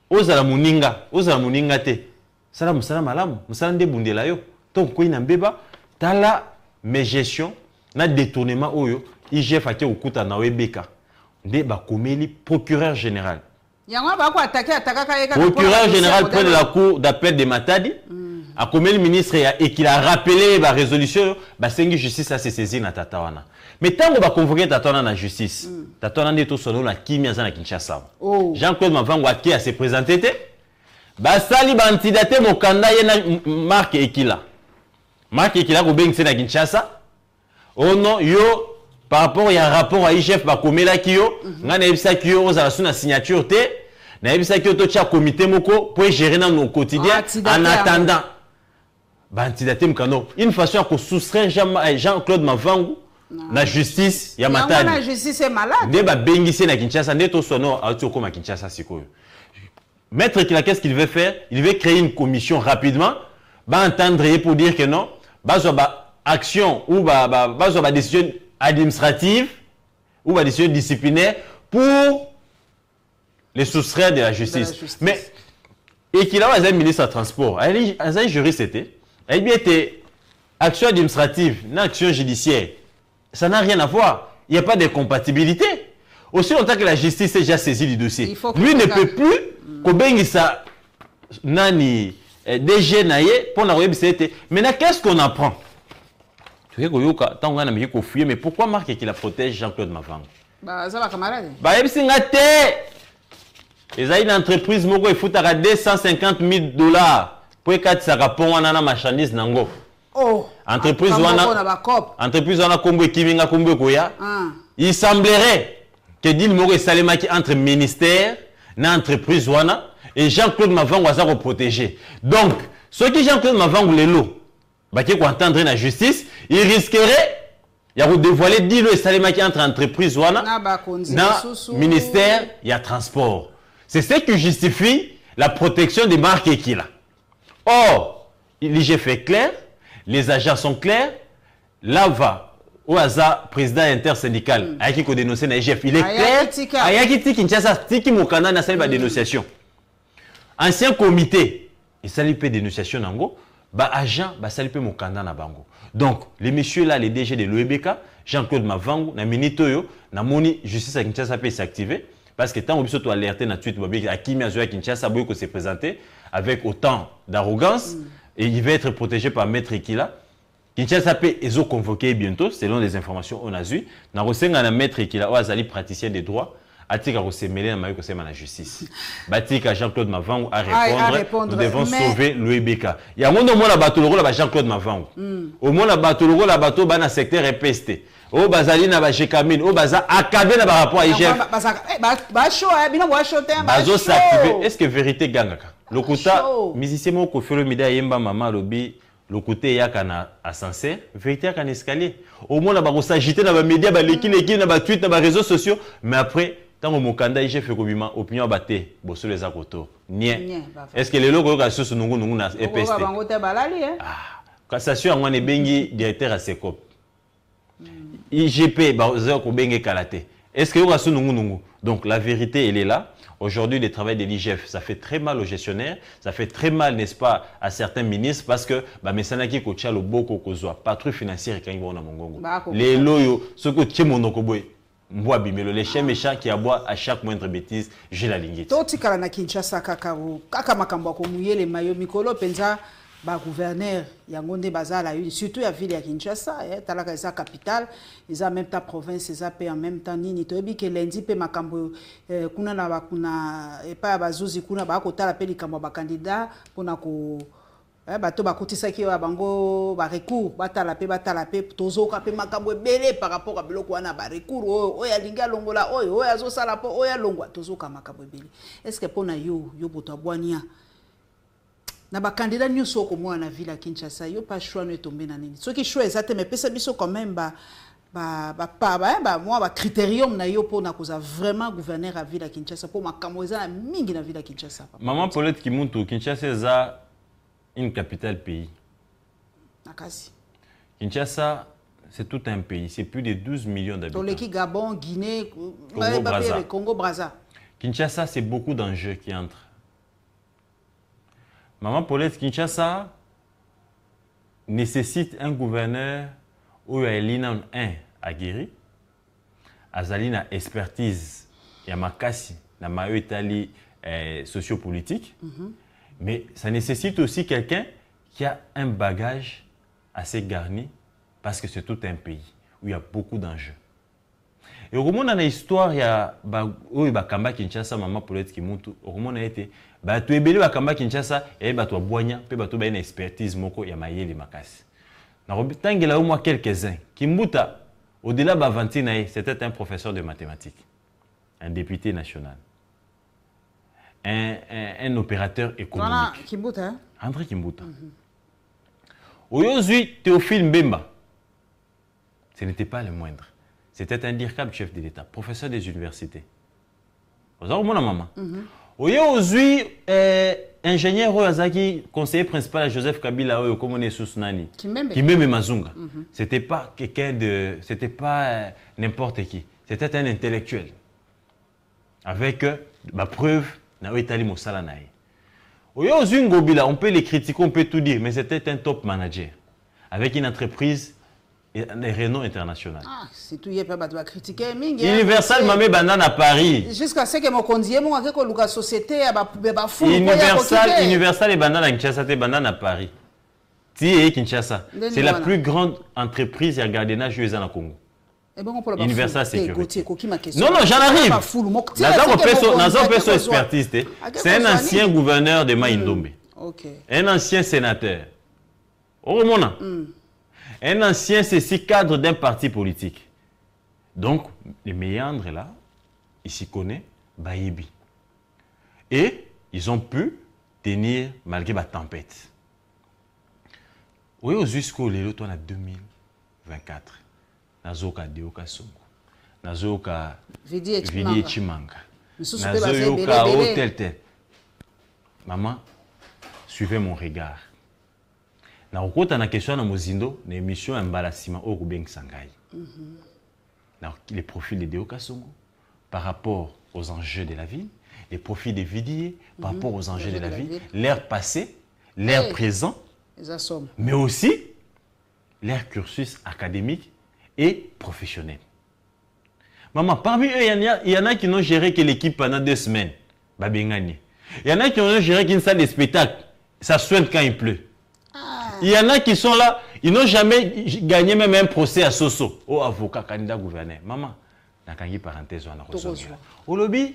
Ozala muninga te. Sala musala malamu, musala nde bundela yo. Donc ko ina mbeba tala mes gestion na détournement oyo IGF a ke okuta na webeka. Nde ba komeli procureur général. Procureur général près de la cour d'appel de Matadi, a comme le ministre et qu'il a rappelé la résolution, la justice a saisi na tatawana. Mais tant qu'on va convoquer tatawana na justice, tatawana n'est tout son la Kimia na Kinshasa. Jean-Claude Mavambu a se présenté, basali bantidate mokanda yena Marc Ekila. Marc Ekila ko beng na Kinshasa. Oh non, yo par rapport à un rapport à IGF bakomela kiyo, ngana ebisa kiyo oza suna signature te, na ebisa kiyo to tia comité moko pour gérer dans nos quotidiens en attendant. Bantidate mkano, une façon à soustraire Jean-Claude Mavambu la justice ya Matadi. La justice est malade. Nde ba bengisi na Kinshasa, nde to sono a to koma Kinshasa sikoyo. Maître Kila, qu'est-ce qu'il veut faire? Il veut créer une commission rapidement, ba entendre pour dire que non, ba action ou ba décision administrative ou la décision disciplinaire pour les soustraire de la justice. Mais, et qu'il a un ministre de transport, un juriste était, il a été action administrative, une action judiciaire. Ça n'a rien à voir. Il n'y a pas de compatibilité. Aussi longtemps que la justice a déjà saisi du dossier. Lui ne peut plus, que ça nani DG naye pour la web. Maintenant, qu'est-ce qu'on apprend? Mais pourquoi Marc Ekila protège Jean-Claude Mavambu? Ça va camarade. Ils ont une entreprise qui fout à 250 000 $ pour que ça répond à la marchandise nango. Oh. Entreprise wana kombo kiminga kombo koya. Il semblerait que Dil Moko Salemaki entre ministère na entreprise wana et Jean-Claude Mavambu va protéger. Donc, ce qui Jean-Claude Mavambu lelo bah qui entendre la justice, il risquerait de dévoiler Dilo et Salemaki entre entreprises wana na ministère il y a transport. C'est ce qui justifie la protection des marques Ekila. Or, l'IGF est clair, les agents sont clairs, là va au hasard président intersyndical a qui dénoncer na IGF, il est clair. Ayaki Kinshasa tiki mokanda na salle dénonciation. Ancien comité, il s'allie peu dénonciation nango. Ba agent ba salipe mokanda na bango. Donc les messieurs là, les DG de l'OEBK, Jean-Claude Mavambu na minitoyo na moni justice à Kinshasa peut s'activer parce que tant on peut alerter na tweet bobi à Kimi Azoya Kinshasa boy ko s'est présenté avec autant d'arrogance et il va être protégé par maître Ekila. Kinshasa peut ezo convoquer bientôt selon les informations on a eu na rosenga na maître Ekila o azali praticien des droits atika ko se mêler na mayo ko sema na justice. Batika Jean-Claude Mavangu à répondre. Nous devons sauver l'UEBK. Il y a monde au moins bateau logo la Jean-Claude Mavangu. Au moins la bateau logo la bateau ba na secteur EPST. O bazali na ba Jekamine, o baza akadé na ba rapport à IGF. Ba show bino ba show te ba. Bazo s'activer. Est-ce que vérité gangaka? Lokuta musicien moko felo mida yemba mama lobi le côté yakana ascenseur, vérité yakana escalier. Au moins, on va s'agiter dans les médias, dans les tweets, dans les réseaux sociaux. Mais après, tant que mon candidat j'ai fait comme opinion battée, bon sur les akoto. Nien. Est-ce que les locaux qui sont sur nous na EPST? Cassation on est bengi directeur à Secop. IGP bazo ko bengi kalaté. Est-ce que vous sur nous? Donc la vérité elle est là. Aujourd'hui, le travail de l'IGF, ça fait très mal aux gestionnaires, ça fait très mal, n'est-ce pas, à certains ministres, parce que mais ça n'a qui coach le boko kozwa patrouille financière quand ils vont na mongongo. Les loyo, ce que tu monoko boy, moi bimelo les chiens méchants qui aboient à chaque moindre bêtise, j'ai la ligne. Toti kala na Kinshasa kaka makambo ko muyele mayo mikolo penza ba gouverneur yango nde bazala surtout ya ville ya Kinshasa talaka eza capitale eza même temps province eza pe en même temps nini toyebi ke lundi pe makambo kuna na bakuna epa bazuzi kuna ba ko tala pe likambo ba candidat pona ko bato bakotisa ki bango ba recours batala pe tozoka pe makambo ebele par rapport à biloko wana ba recours oya linga longola oya zo sala po oya longwa tozoka makambo ebele. Est-ce que pona yo boto abwania na ba candidat nyuso ko mwa na ville ya Kinshasa yo pas choix no tomber na nini soki choix ezate mais pesa biso quand même ba moi ba critérium na yo pona koza vraiment gouverneur à ville ya Kinshasa pour makambo eza mingi na ville ya Kinshasa. Maman Paulette Kimuntu, Kinshasa eza une capitale pays. Nakasi. Kinshasa c'est tout un pays, c'est plus de 12 millions d'habitants. Toleki Gabon, Guinée, Congo Brazza. Kinshasa c'est beaucoup d'enjeux qui entrent. Maman Paulette, Kinshasa nécessite un gouverneur où il y a un aguerri, azalina expertise, il y a makasi, na mayo itali sociopolitique, mais ça nécessite aussi quelqu'un qui a un bagage assez garni parce que c'est tout un pays où il y a beaucoup d'enjeux. Et au moment dans l'histoire, il y a Kamba Kinshasa, Maman Paulette Kimuntu, au moment a été tu es belé Kamba Kinshasa et tu as boigna, puis tu as une expertise moko ya mayeli makasi. Na robitangela au moins quelques-uns. Kimbuta au-delà Bavantinae, c'était un professeur de mathématiques, un député national, un opérateur économique. Voilà, Kimbuta. André Kimbuta. Aujourd'hui, Théophile Mbemba, ce n'était pas le moindre. C'était un dirkab chef de l'État, professeur des universités. Vous avez mon maman. Aujourd'hui, ingénieur Oyazaki, conseiller principal à Joseph Kabila, comme on est sous Nani, Kimeme Mazunga. C'était pas quelqu'un de, c'était pas n'importe qui. C'était un intellectuel. Avec ma preuve, na Itali Mosala Nae. Aujourd'hui, Ngobila, on peut les critiquer, on peut tout dire, mais c'était un top manager avec une entreprise et un renom international. Ah, c'est tout, il n'y a pas de critiquer. Universal Mamé Banane à Paris. Jusqu'à ce que mon condier, mon avec la société, Universal et Banane à Kinshasa, Banane à Paris. C'est Kinshasa. C'est la plus grande entreprise de gardiennage jouée dans le Congo. Universal Sécurité. Non, non, j'en arrive. Nazan Peso expertise. C'est un ancien gouverneur de Maïndombe. Un ancien sénateur. Au moment. Un ancien, c'est si cadre d'un parti politique. Donc, les méandres là, ils s'y connaissent, Baïbi. Et ils ont pu tenir malgré la tempête. Oui, jusqu'au Lélo, on a 2024. Nazoka Deoka Songo. Nazoka Vidi Chimanga. Nazoka tel. Maman, suivez mon regard. Na okota na question na mozindo na émission embarrassement au Rubeng Sangai. Les profils de Deoka Songo par rapport aux enjeux de la ville, les profils de Vidier par rapport aux enjeux de la ville, l'ère passée, l'ère présent, mais aussi l'ère cursus académique et professionnel. Maman, parmi eux, il y en a qui n'ont géré que l'équipe pendant 2 semaines. Il y en a qui ont géré qu'une salle de spectacle. Ça soigne quand il pleut. Il y en a qui sont là, ils n'ont jamais gagné même un procès à Soso. Oh, avocat, candidat, gouverneur. Maman, nakangi parenthèse wana kozongela. Au lobby,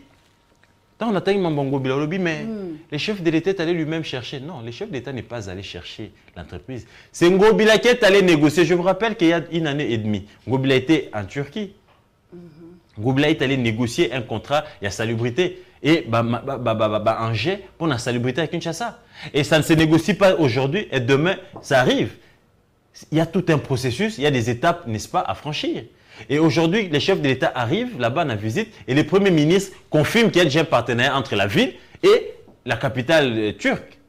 tant on attend Ngobila au lobby, mais le chef de l'État est allé lui-même chercher. Non, le chef d'État n'est pas allé chercher l'entreprise. C'est Ngobila qui est allé négocier. Je vous rappelle qu'il y a une année et demie, Ngobila était en Turquie. Ngobila est allé négocier un contrat, il y a salubrité. Et Angers pour la salubrité à Kinshasa. Et ça ne se négocie pas aujourd'hui et demain, ça arrive. Il y a tout un processus, il y a des étapes, n'est-ce pas, à franchir. Et aujourd'hui, les chefs de l'État arrivent là-bas en visite et le Premier ministre confirme qu'il y a déjà un partenariat entre la ville et la capitale turque.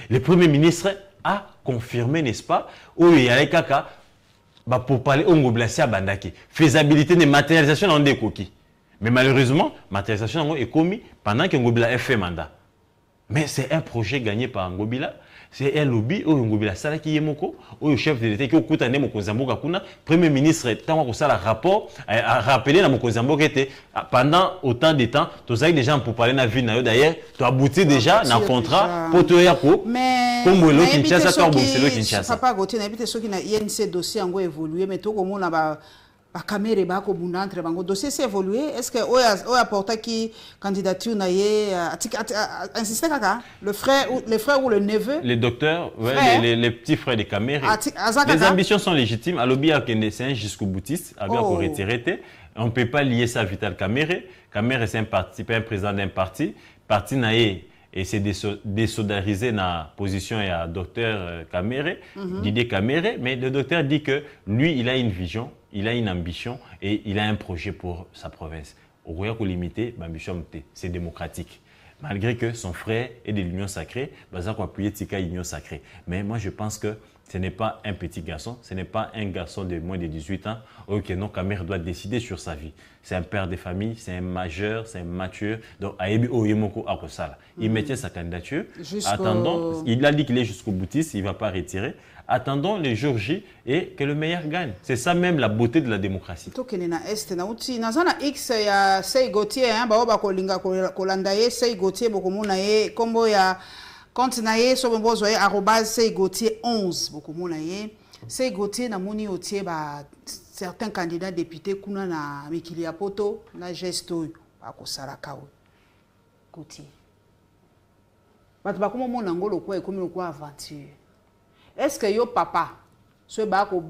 Le Premier ministre a confirmé, n'est-ce pas, où il y a les caca pour parler au Ngobila Bandaki. Faisabilité de matérialisation dans des coquilles. Mais malheureusement, la matérialisation est commise pendant que Ngobila a fait mandat. Mais c'est un projet gagné par Ngobila. C'est un lobby où Ngobila Salaki Yemoko, où le chef de l'État qui a été Mokozamboka Kuna, Premier ministre, tant que ça, le rapport, a rappelé à Mokozamboka était pendant autant de temps, tu as des gens pour parler de la vie, d'ailleurs, tu as abouti déjà dans le contrat pour te dire mais comme le Kinshasa, tu as abouti le Kinshasa. Papa Gauthier, il y a ceux qui ont ce dossier a évolué, mais tout le monde a la caméra ba ko bunda entre bango dossier s'est évolué est-ce que oya porta qui candidature na ye insister kaka le frère ou le neveu les docteurs les petits frères de Caméré les ambitions sont légitimes à lobby a c'est jusqu'au boutiste à bien retraité on ne peut pas lier ça à Vital Caméré c'est un parti pas un président d'un parti na ye et c'est désolidarisé dans la position à docteur Caméré, Didier Caméré, mais le docteur dit que lui, il a une vision, il a une ambition et il a un projet pour sa province. Au Royaume limité, l'ambition, c'est démocratique. Malgré que son frère est de l'Union sacrée, Baza a appuyé Tika l'Union sacrée. Mais moi, je pense que ce n'est pas un petit garçon, ce n'est pas un garçon de moins de 18 ans. Ok, non, Caméré doit décider sur sa vie. C'est un père de famille, c'est un majeur, c'est un mature. Donc, Ayebi Oyemoko Akosala. Il maintient sa candidature. Attendons, il a dit qu'il est jusqu'au boutiste, il ne va pas retirer. Attendons les jours J et que le meilleur gagne. C'est ça même la beauté de la démocratie. Compte naie so bombozo @seigotier11 beaucoup mona ye Seigotier na moni otie ba certains candidats députés kuna na mikili ya poto na gesto ba ko saraka o Gotier ba ba komo mona ngolo ko e komi ko aventure est-ce que yo papa so ba ko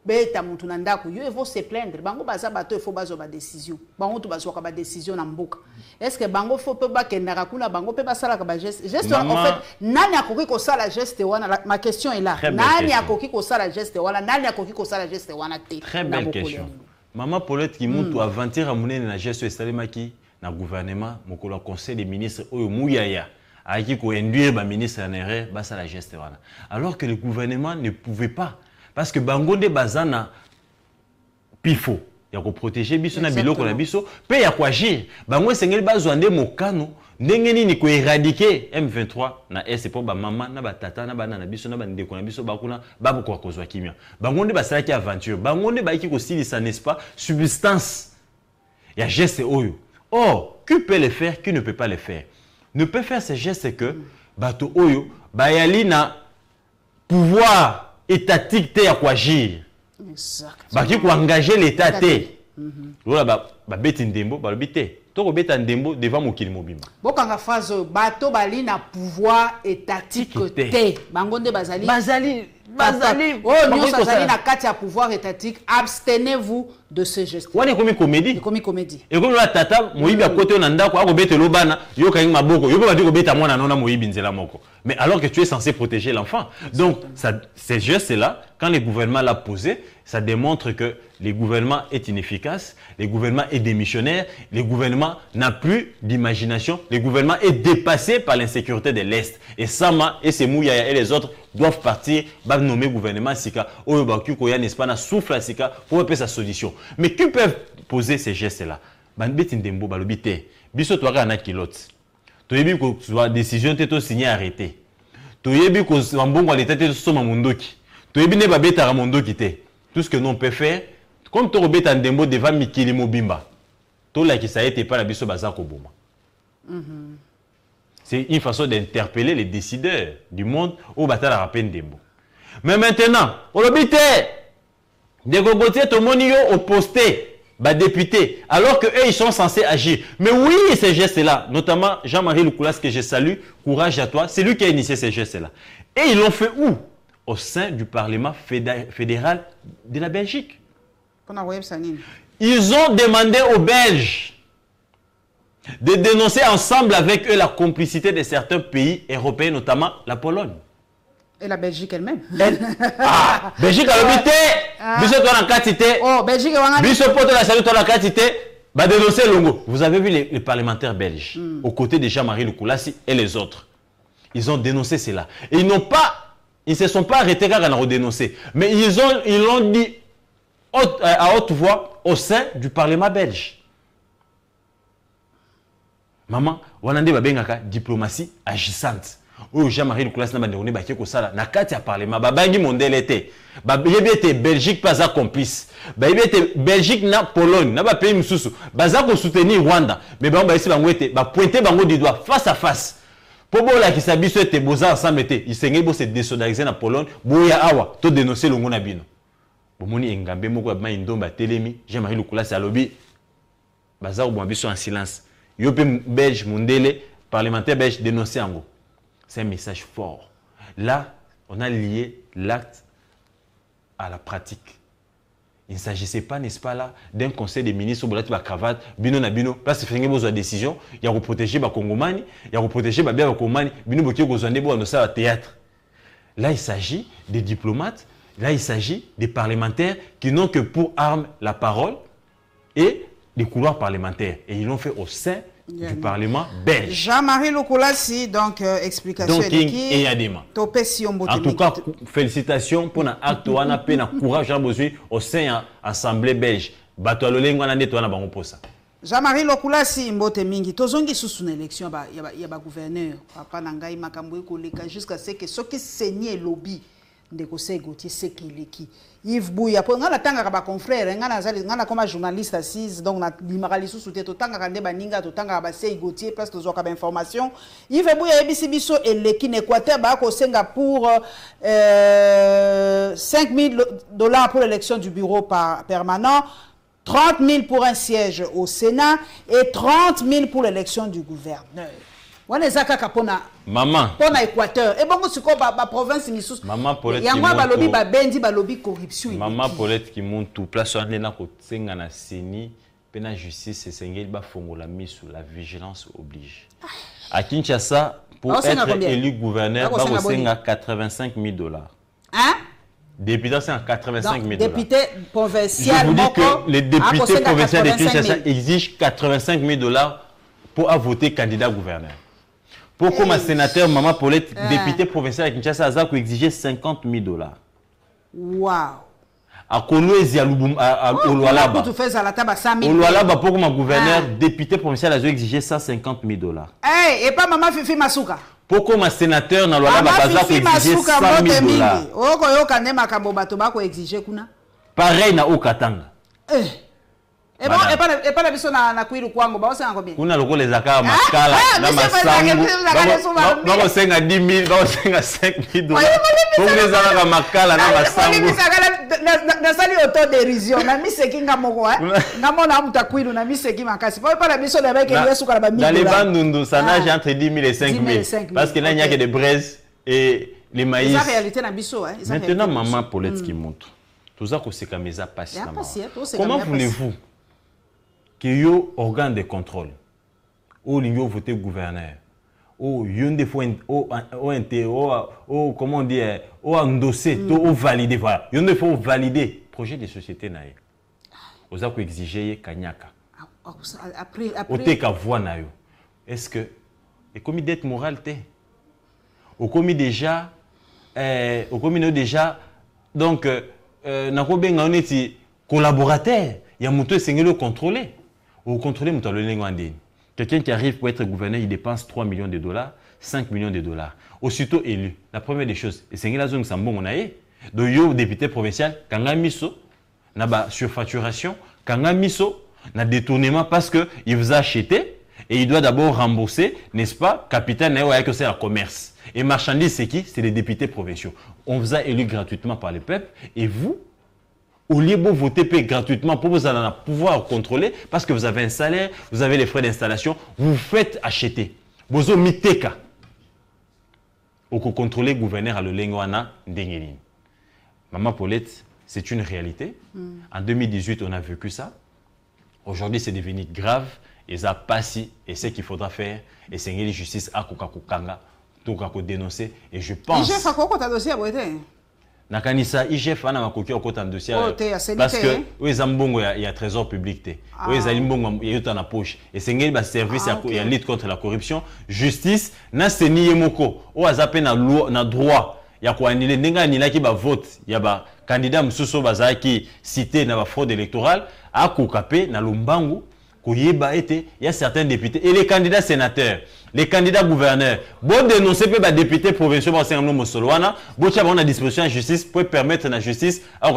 beta mutu na ndako yo evo se plaindre bango baza bato efo bazo ba décision bango to bazo ka ba décision na mboka est-ce que bango fo pe ba kendaka kuna bango pe basala ka ba geste en fait nani akoki ko sala geste wana ma question est là nani akoki ko sala geste wana nani akoki ko sala geste wana te très belle question maman Paulette ki mutu aventure amunene na geste esalemaki na gouvernement mokolo conseil des ministres oyo muyaya aki ko induire ba ministre en erreur basala geste wana alors que le gouvernement ne pouvait pas. Parce que Bangonde Bazana pifo, il y a ko protéger biso na biloko na biso, pe ya ko agir. Bango sengeli bazwande mokano, ndenge nini ko éradiquer M23 na est pour ba maman na ba tata na bana na biso na ba ndeko na biso bakuna babu ko kozwa kimia. Bangonde basala ki aventure, Bangonde ba ki ko silisa n'est-ce pas substance. Il y a geste oyo. Or, qui peut le faire, qui ne peut pas le faire. Ne peut faire ces gestes que bato oyo ba yali na pouvoir étatique te à quoi agir. Exactement. Qui engager l'état te. Voilà ba beti ndembo ba lobité. To beta ndembo devant mokili mobimba. Bokanga phrase bato bali na pouvoir étatique te. Bangonde bazali. Oh nous bazali na kati ya pouvoir étatique, abstenez-vous de ce geste. Wana komi comédie. Komi comédie. Et comme la tata moyibi à côté na ndako ako bete lobana, yo kangi maboko, yo ba diko beta mwana nona moyibi nzela moko. Mais alors que tu es censé protéger l'enfant. Donc ces gestes-là, quand le gouvernement l'a posé, ça démontre que le gouvernement est inefficace, le gouvernement est démissionnaire, le gouvernement n'a plus d'imagination, le gouvernement est dépassé par l'insécurité de l'Est. Et Sama et Semouyaya et les autres doivent partir, va nommer gouvernement Sika, Oyobaku Koya n'est-ce pas, souffle à Sika pour faire sa solution. Mais qui peuvent poser ces gestes-là? Banbeti Ndembo balobite, biso toaka na kilote. Toyebi ko soit décision teto signé arrêté. Toyebi ko mbongo l'état teto soma mondoki. Toyebi ne babeta mondoki te. Tout ce que nous peut faire, comme tu rebêtes en démo devant Mikili Mobimba, tout là qui ça a été pas la biso bazako boma. C'est une façon d'interpeller les décideurs du monde au bataille à rappel démo. Mais maintenant, on l'obité, des gogotiers to monio au posté, députés, alors que eux, ils sont censés agir. Mais oui, ces gestes-là, notamment Jean-Marie Lukoulas, que je salue, courage à toi, c'est lui qui a initié ces gestes-là. Et ils l'ont fait où? Au sein du Parlement fédéral de la Belgique. Ils ont demandé aux Belges de dénoncer ensemble avec eux la complicité de certains pays européens, notamment la Pologne. Et la Belgique elle-même. Belgique a l'habité. Oh, Belgique a dénoncer Longo. Vous avez vu les parlementaires belges aux côtés de Jean-Marie Lukoulas et les autres. Ils ont dénoncé cela. Et ils ne se sont pas arrêtés car ils ont dénoncé. Mais ils l'ont dit à haute voix au sein du Parlement belge. Maman, on a dit diplomatie agissante. Oh, Jean-Marie Lukoulas n'a pas dit que ça na kati ya parlement babangi mondele était yebi Belgique pas à complice yebi Belgique na Pologne na ba pays mususu baza ko soutenir Rwanda mais ba esi bango ete ba pointer bango du doigt face à face po bola ki sabiso ete boza ensemble ete isenge bo se désolidariser na Pologne boya awa to dénoncer longo na bino bomoni engambe moko ba indomba telemi Jean-Marie Lukoulas alobi baza ko biso en silence yo pe belge mondele parlementaire belge dénoncer ango. C'est un message fort. Là, on a lié l'acte à la pratique. Il ne s'agissait pas, n'est-ce pas, là, d'un conseil des ministres où la cravate, bino na bino, parce que c'est une décision, il y a protéger les Congomani, il y a protéger les Congomani, bino boki gozande bo anosa au théâtre. Là, il s'agit des diplomates, là, il s'agit des parlementaires qui n'ont que pour arme la parole et les couloirs parlementaires. Et ils l'ont fait au sein du Parlement belge. Jean-Marie Lukoulas, donc explication et Yadema. En tout cas, félicitations pour l'acte ou un courage à besoin au sein de l'Assemblée belge. Jean-Marie Lukoulas, mbote mingi. Tozongi sous une élection, il y a un gouverneur. Papa Nangaï Makamboui Koleka jusqu'à ce que ceux qui saignaient lobby de conseil Gauthier Sekeleki. Yves Bouya, pour nga tanga ba confrère, nga comme journaliste assise, donc na limara sous tete tanga kande baninga to tanga ba sei Gauthier place to zoka ba information. Yves Bouya ebisi biso eleki na Équateur ba ko senga pour $5,000 pour l'élection du bureau permanent, 30 000 pour un siège au Sénat et 30 000 pour l'élection du gouverneur. Maman. Pour l'Équateur. Et bon, c'est quoi la province Missous? Maman Paulette. Il y a moi balobi ba bendi balobi corruption. Maman Paulette qui monte tout place on est na ko tsenga na seni pena justice sengeli ba fongola misu la vigilance oblige. À Kinshasa pour être élu gouverneur ba ko senga $85,000. Hein? Député c'est 85 000 $. Député provincial. Je vous dis que les députés provinciaux de Kinshasa exigent $85 000 pour voter candidat gouverneur. Pour comme un sénateur, Maman Paulette, député provincial de Kinshasa, a exigé $50 000. Wow. À Kolwezi, à Olualaba. Olualaba, pour comme un gouverneur, député provincial, a exigé $150 000. Et pas Maman Fifi Masuka. Pour comme un sénateur, dans Olualaba, a exigé $100 000. Pareil, na Okatanga. Et pas la vision na kuiru kwangu ba osenga combien? Kuna loko les akara makala na masangu. Ba osenga 10 000, ba osenga 5 000 $. Pour les akara makala na masangu. Na sali autodérision na miseki ngamoko ngamona muta kuiru na miseki makasi. Pas la vision avec Yesu kala ba 1000 $. Dans les bandundu ça nage entre 10 000 et 5 000 parce que là il n'y a que des braises et les maïs. C'est la réalité na biso hein. Maintenant Maman Paulette qui monte. Tout ça que c'est comme ça passe. Comment voulez-vous que yo organe de contrôle ou l'yo voté gouverneur ou yon des fois comment on dit ou endossé ou valider voilà yon des fois valider projet de société naé aux a ko exiger kanyaka après au te ka voix na yo est-ce que et comme dette morale té au commis déjà donc na ko benga oneti collaborateur ya muto sengelo contrôler. Au contrôler, quelqu'un qui arrive pour être gouverneur, il dépense $3 millions, $5 millions. Aussitôt élu, la première des choses, c'est que la zone Sambon, on a eu, donc yo député provincial, quand on a mis ça, on a surfacturation, quand on a mis ça, on a détournement parce qu'il vous a acheté et il doit d'abord rembourser, n'est-ce pas, capital, que c'est le commerce. Et marchandise, c'est qui? C'est les députés provinciaux. On vous a élu gratuitement par le peuple et vous, Au lieu de voter gratuitement pour vous allez pouvoir contrôler, parce que vous avez un salaire, vous avez les frais d'installation, vous faites acheter. Vous avez miteka. Ou que contrôler le gouverneur à le lengwana ndengelin. Maman Paulette, c'est une réalité. En 2018, on a vécu ça. Aujourd'hui, c'est devenu grave. Et ça passe. Et c'est ce qu'il faudra faire. Et c'est une justice à Kokakokanga. Tout à dénoncer. Et je pense. IGF a quoi ta dossier à boiter? Nakanisa, IGF a un coquille au dossier. Parce que oui, Zambongo, il y a trésor public. Oui, Zambongo, il y a dans la poche. Et c'est un service à lutte contre la corruption. Justice, n'a c'est ni yemoko. Ou à zappé na droit. Il y a quoi ni là qui va vote. Il y a candidat Moussou Baza qui cité na fraude électorale. À Kokapé, na Lumbangu. Il y a certains députés et les candidats sénateurs, les candidats gouverneurs, bon dénoncer les députés provinciaux pour faire un solwana, bon tu as une disposition de justice pour permettre la justice à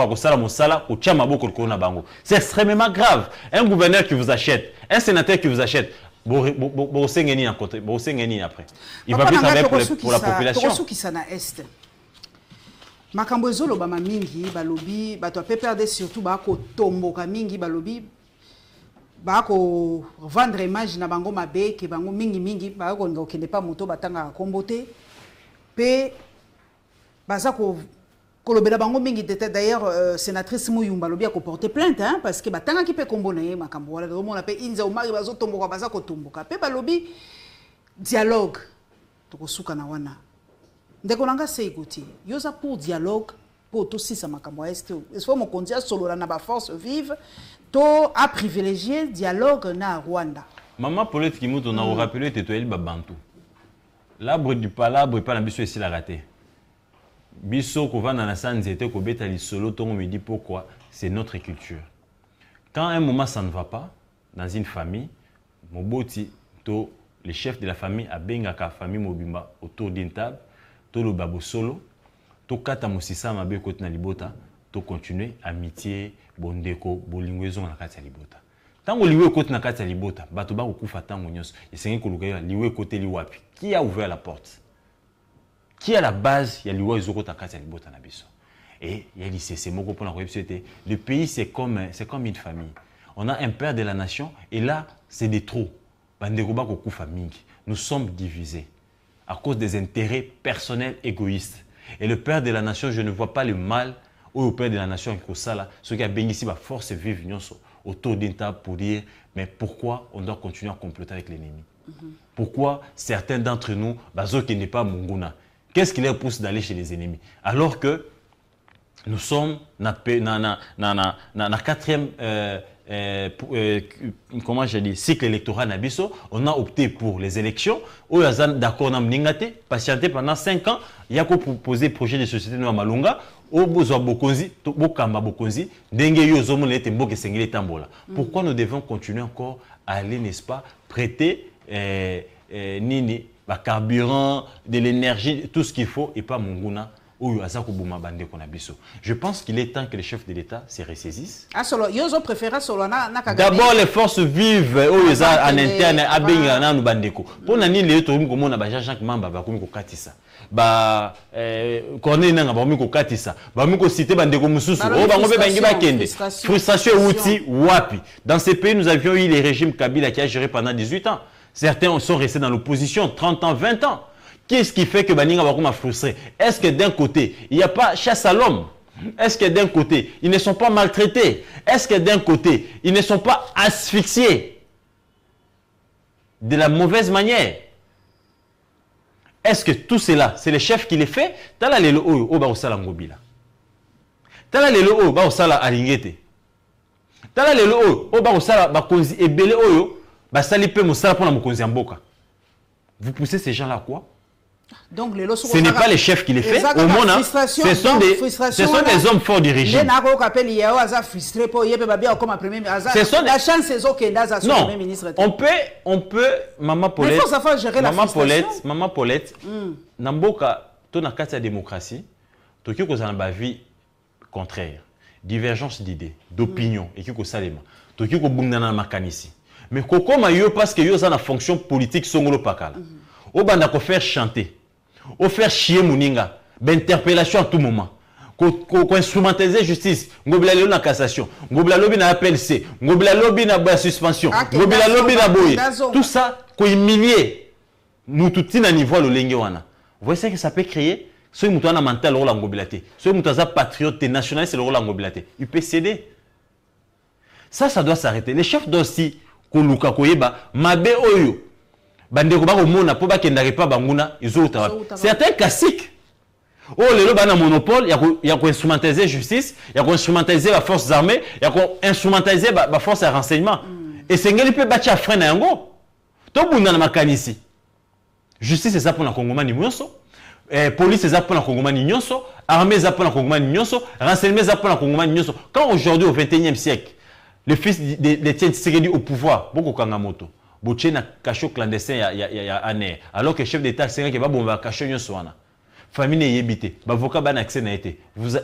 c'est extrêmement grave. Un gouverneur qui vous achète, un sénateur qui vous achète, après. Il va plus travailler pour la population. Makambo ezoloba mingi balobi bato PPRD surtout ba ko tomboka mingi balobi ba ko vendre image na bango mabe ke bango mingi ba ko nga okende pa moto batanga kombote pe baza ko kolobela bango mingi d'ailleurs sénatrice Muyumba lobi a ko porter plainte hein parce que batanga ki pe kombo na ye makambo wala do mona pe inza o mari bazo tomboka baza ko tomboka pe balobi dialogue to ko suka na wana. Ndeko nanga seikuti yoza pour dialogue pour tout si ça makambo est il faut mon conduire solo na ba force vive to a privilégier dialogue na Rwanda. Maman Paulette Kimuto na rappelé Tetoyel Babantu. L'arbre du palabre pas na biso ici la raté. Biso ko vanda na sanzete ko betali solo to me dit pourquoi c'est notre culture. Quand un moment ça ne va pas dans une famille, moboti to le chef de la famille a bengaka famille mobimba autour d'une table. To le babo solo, to kata musisa mabe kote na libota, to continuer amitié, bondeko, bolingwezo na kati ya libota. Tango liwe kote na kati ya libota, bato ba kufa tango nyonso, esengi koluka liwe kote liwapi. Qui a ouvert la porte? Qui est la base ya liwe ezoko ta kati ya libota na biso? Et il y a l'ICC moko pour la corruption. Le pays c'est comme une famille. On a un père de la nation et là c'est des trous. Bandeko ba kufa mingi. Nous sommes divisés à cause des intérêts personnels égoïstes. Et le père de la nation, je ne vois pas le mal au père de la nation qui ce qui a bénéficié de la force vive autour d'une table pour dire mais pourquoi on doit continuer à comploter avec l'ennemi? Pourquoi certains d'entre nous, bazo qui n'est pas Munguna, qu'est-ce qui les pousse d'aller chez les ennemis? Alors que nous sommes dans la quatrième comment j'ai dit, cycle électoral Nabiso, on a opté pour les élections. Où d'accord, on a patienté pendant 5 ans. Il y a proposé projet de société de Malunga. Pourquoi nous devons continuer encore à aller, n'est-ce pas, prêter nini, carburant, de l'énergie, tout ce qu'il faut et pas Munguna? Je pense qu'il est temps que les chefs de l'État se ressaisissent. D'abord, les forces vives en interne, pour nani les autres comme on a Jean-Jacques Mamba va comme kokatisa. Ba corner nanga ba miko katisa. Ba miko cité bandeko mususu. O ba ngobe bangi ba kende. Frustration outil wapi. Dans ces pays, nous avions eu les régimes Kabila qui a géré pendant 18 ans. Certains sont restés dans l'opposition 30 ans, 20 ans. Qu'est-ce qui fait que Baninga va frustré? Est-ce que d'un côté, il n'y a pas chasse à l'homme? Est-ce que d'un côté, ils ne sont pas maltraités? Est-ce que d'un côté, ils ne sont pas asphyxiés de la mauvaise manière? Est-ce que tout cela, c'est le chef qui les fait? Tala lelo oyo o ba osala ngobila. Tala lelo oyo ba osala alingete. Tala lelo oyo o ba osala bakonzi ebele oyo ba sali pe mosala pona mokonzi mboka. Vous poussez ces gens là à quoi? Donc, ce n'est pas les chefs qui les font. Au monde, ce sont des hommes forts du régime. Non, on peut, Maman Paulette, Namboka, ton a la démocratie, Tokyo ko zana vie contraire, divergence d'idées, d'opinion, et qui salema, Tokyo ko bungana makanisi. Mais koko mayo parce que yo za na fonction politique songolo pakala. Au banda ko faire chanter. Au faire chier Mouninga, d'interpellation à tout moment. ko instrumentaliser justice ngobila lelo na cassation ngobila lobi na appel C ngobila lobi na suspension ngobila lobi na boye tout ça ko humilier nous tout na niveau le lenge wana. Vous voyez ce que ça peut créer? Ce qui est mental rôle en mobilité, ce qui est patriote nationaliste le rôle en mobilité, il peut céder. Ça doit s'arrêter. Les chefs d'aussi koluka koyeba mabe oyo bandeko ba komona po ba kendare pa banguna izota. C'est un classique. Oh lelo bana monopole ya ko instrumentaliser justice, ya ko instrumentaliser la forces armées, ya ko instrumentaliser ba force de renseignement. Et sengeli pe bacha frein na yango. To bunda na makanisi. Justice c'est ça pour la Congomani nyonso. Police c'est ça pour la Congomani nyonso. Armée c'est ça pour la Congomani nyonso. Renseignement c'est ça pour la Congomani nyonso. Quand aujourd'hui au 21e siècle, le fils de Tiens Tshisekedi au pouvoir, beaucoup Kangamoto, Boche na cachot clandestin ya année. Alors que le chef d'État c'est qui va bomba cachot nyonso wana. Famille n'est yébité. Avocat ban accès n'a été. Vous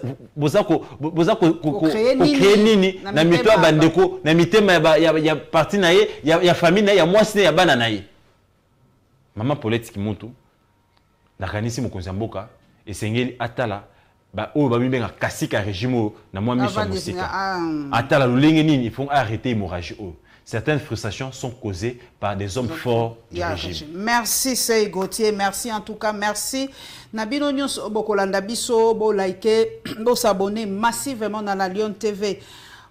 créer nini na mitwa bandeko na mitema ya parti na ye ya famille na ya mwasi ya bana na ye. Maman Paulette Kimuntu na kanisi mokonzi mboka esengeli atala ba o ba bibenga kasika régime na moi miso musika atala lolenge nini il faut arrêter l'hémorragie. Certaines frustrations sont causées par des hommes forts du régime. Merci Sey Gauthier, merci en tout cas, merci. Nabino nyos bokolanda biso bo like bo s'abonner massivement dans la Lyon TV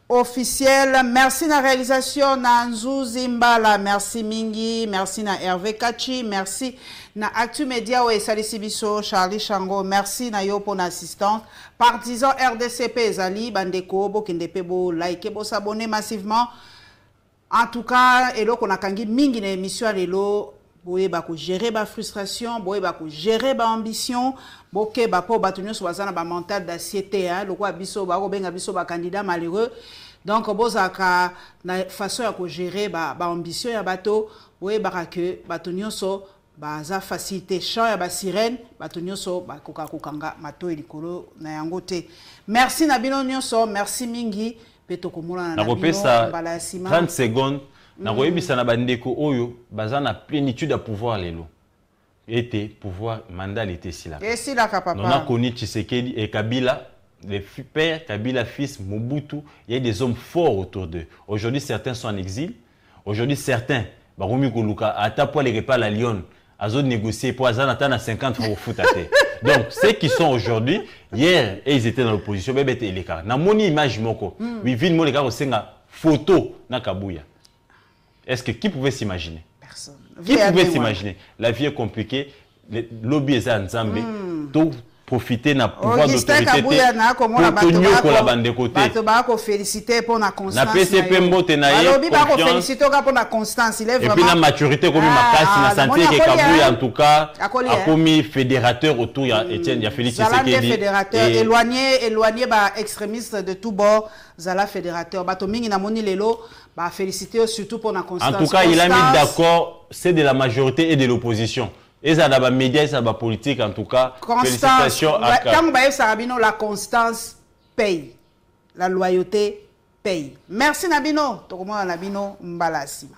officiel. Merci na réalisation na Nzu Zimbala, merci mingi, merci na Hervé Kachi, merci na Actu Media ou Salisi Biso, Charlie Chango, merci na yo pour l'assistance. Partisans RDCP Zali Bandeko bo kendepe bo like bo s'abonner massivement. En tout cas, elo qu'on a kangi mingi na émission lelo boye ba ko gérer ba frustration, boye ba ko gérer ba ambition, boke ba po batunyo swazana ba mental d'assiété hein, loko biso ba ko benga biso ba candidat malheureux. Donc bozaka na façon ya ko gérer ba ambition ya bato, boye ba que batunyo so ba za facilité champ ya ba sirène, batunyo so ba koka kokanga mato elikolo na yango te. Merci na bino nyonso, merci mingi. Na kopesa 30 secondes na koyebisa na bandeko oyo baza na plénitude de pouvoir lelo était pouvoir mandat était si là. Et si là papa. On a connu Tshisekedi et Kabila, les pères Kabila fils Mobutu, il y a des hommes forts autour d'eux. Aujourd'hui certains sont en exil, aujourd'hui certains baromi koluka atapo les repas la Lyon azo négocier pour azana na 50 francs au foot à terre. Donc, ceux qui sont aujourd'hui, hier, ils étaient dans l'opposition, mais ils étaient les cas. Dans mon image, ils vivent mon écart aussi une photo na Kabuya. Est-ce que qui pouvait s'imaginer? Personne. Qui pouvait s'imaginer? La vie est compliquée, le lobby est en Zambie, tout profiter na pouvoir d'autorité pour tenir pour la bande de côté. Bato féliciter pour la constance. Na PCP mbote na ye. Lobby bako féliciter pour la constance, il est vraiment. Et puis la maturité comme ma casse na santé que Kabuya en tout cas a commis fédérateur autour ya Etienne ya Félix Tshisekedi. Fédérateur éloigné ba extrémistes de tout bord, Zala fédérateur. Bato mingi na moni lelo ba féliciter surtout pour la constance. En tout cas, il a mis d'accord, c'est de la majorité et de l'opposition. Et ça, dans les médias, ça, dans la politique, en tout cas, félicitations à Quand la constance paye, la loyauté paye. Merci Nabino, Tokomo Nabino Mbalasima.